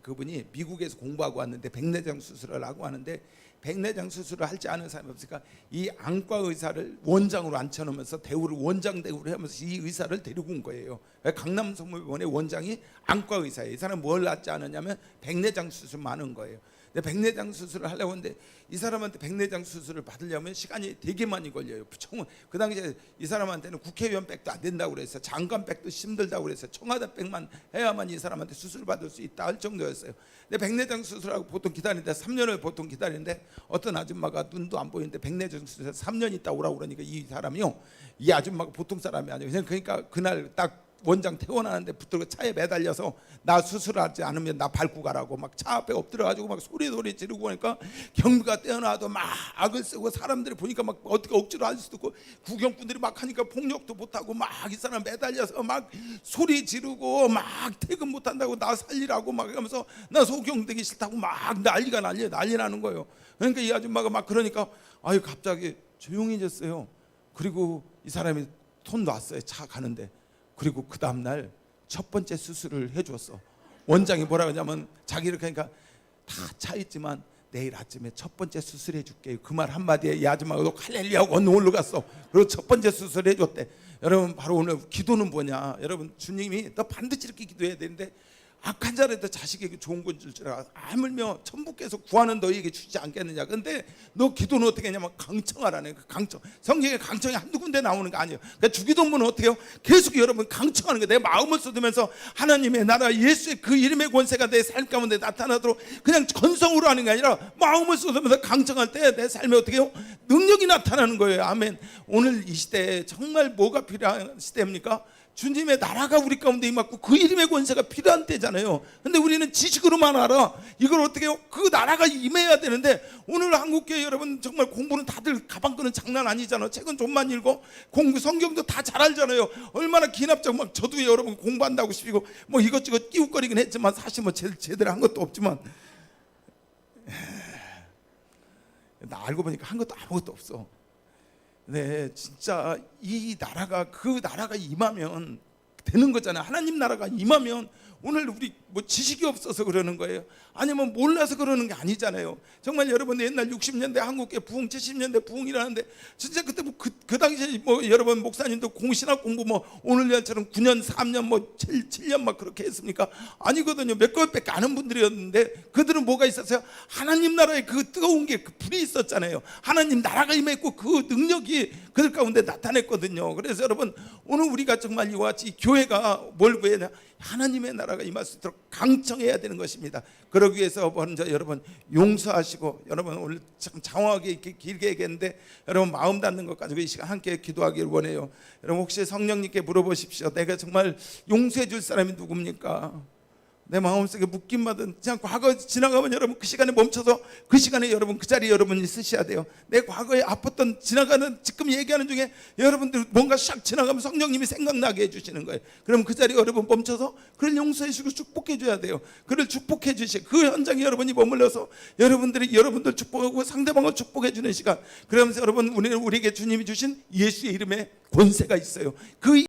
그분이 미국에서 공부하고 왔는데 백내장 수술을 하고 하는데 백내장 수술을 할지 않은 사람이 없으니까 이 안과 의사를 원장으로 앉혀놓으면서 대우를 원장 대우를 하면서 이 의사를 데리고 온 거예요. 강남 성모병원의 원장이 안과 의사예요. 이 사람 뭘 낫지 않았냐면 백내장 수술만 한 거예요. 근데 백내장 수술을 하려고 하는데 이 사람한테 백내장 수술을 받으려면 시간이 되게 많이 걸려요. 그 당시에 이 사람한테는 국회의원 백도 안 된다고 그랬어요. 장관 백도 힘들다고 그랬어요. 청와대 백만 해야만 이 사람한테 수술 받을 수 있다 할 정도였어요. 근데 백내장 수술하고 보통 기다리는데 3년을 보통 기다리는데 어떤 아줌마가 눈도 안 보이는데 백내장 수술 3년 있다 오라고 그러니까 이 사람이요, 이 아줌마가 보통 사람이 아니에요. 그러니까 그날 딱 원장 퇴원하는데 붙들고 차에 매달려서 나 수술하지 않으면 나 밟고 가라고 막 차 앞에 엎드려가지고 막 소리 지르고 하니까 경비가 떼어놔도 막 악을 쓰고 사람들이 보니까 막 어떻게 억지로 할 수도 없고 구경꾼들이 막 하니까 폭력도 못하고 막 이 사람 매달려서 막 소리 지르고 막 퇴근 못한다고 나 살리라고 막 하면서 나 소경되기 싫다고 막 난리 나는 거예요. 그러니까 이 아줌마가 막 그러니까 아유 갑자기 조용해졌어요. 그리고 이 사람이 손 놨어요. 차 가는데. 그리고 그 다음날 첫 번째 수술을 해주었어. 원장이 뭐라 그러냐면 자기를 그러니까 다 차 있지만 내일 아침에 첫 번째 수술해 줄게. 그 말 한마디에 이 아줌마가 너 할렐루야 하고 놀러 갔어. 그리고 첫 번째 수술해 줬대. 여러분 바로 오늘 기도는 뭐냐. 여러분 주님이 너 반드시 이렇게 기도해야 되는데 악한 자라도 자식에게 좋은 건 줄 알아. 하물며 천부께서 구하는 너희에게 주지 않겠느냐. 근데 너 기도는 어떻게 하냐면 강청하라네. 그 강청. 성경에 강청이 한두 군데 나오는 거 아니에요. 그러니까 주기도문은 어떻게 해요? 계속 여러분 강청하는 거예요. 내 마음을 쏟으면서 하나님의 나라 예수의 그 이름의 권세가 내 삶 가운데 나타나도록 그냥 건성으로 하는 게 아니라 마음을 쏟으면서 강청할 때 내 삶에 어떻게 해요? 능력이 나타나는 거예요. 아멘. 오늘 이 시대에 정말 뭐가 필요한 시대입니까? 주님의 나라가 우리 가운데 임하고 그 이름의 권세가 필요한 때잖아요. 근데 우리는 지식으로만 알아. 이걸 어떻게 해요? 그 나라가 임해야 되는데 오늘 한국교회 여러분 정말 공부는 다들 가방 끄는 장난 아니잖아요. 책은 좀만 읽고 공부 성경도 다 잘 알잖아요. 얼마나 기납적 막 저도 여러분 공부한다고 싶고 뭐 이것저것 끼웃거리긴 했지만 사실 뭐 제대로 한 것도 없지만 나 알고 보니까 한 것도 아무것도 없어. 네, 진짜 이 나라가 그 나라가 임하면 되는 거잖아요. 하나님 나라가 임하면 오늘 우리 뭐 지식이 없어서 그러는 거예요. 아니면 몰라서 그러는 게 아니잖아요. 정말 여러분 옛날 60년대 한국계 부흥 70년대 부흥이라는데 진짜 그때 뭐 그 당시에 뭐 여러분 목사님도 신학 공부 뭐 오늘날처럼 9년 3년 뭐 7년 막 그렇게 했습니까? 아니거든요. 몇 개월밖에 아는 분들이었는데 그들은 뭐가 있었어요? 하나님 나라에 그 뜨거운 게 그 불이 있었잖아요. 하나님 나라가 임했고 그 능력이 그들 가운데 나타냈거든요. 그래서 여러분 오늘 우리가 정말 이와 같이 교회가 뭘 구해야 하나님의 나라가 임할 수 있도록 강청해야 되는 것입니다. 그러기 위해서 먼저 여러분 용서하시고 여러분 오늘 참 장황하게 이렇게 길게 얘기했는데 여러분 마음 닿는 것 가지고 이 시간 함께 기도하기를 원해요. 여러분 혹시 성령님께 물어보십시오. 내가 정말 용서해 줄 사람이 누굽니까? 내 마음속에 묶임받은 그냥 과거 지나가면 여러분 그 시간에 멈춰서 그 시간에 여러분 그 자리에 여러분이 쓰셔야 돼요. 내 과거에 아팠던 지나가는 지금 얘기하는 중에 여러분들 뭔가 샥 지나가면 성령님이 생각나게 해주시는 거예요. 그럼 그 자리에 여러분 멈춰서 그를 용서해 주시고 축복해 줘야 돼요. 그를 축복해 주시고 그 현장에 여러분이 머물러서 여러분들 축복하고 상대방을 축복해 주는 시간. 그러면서 여러분 우리에게 주님이 주신 예수의 이름에 권세가 있어요. 그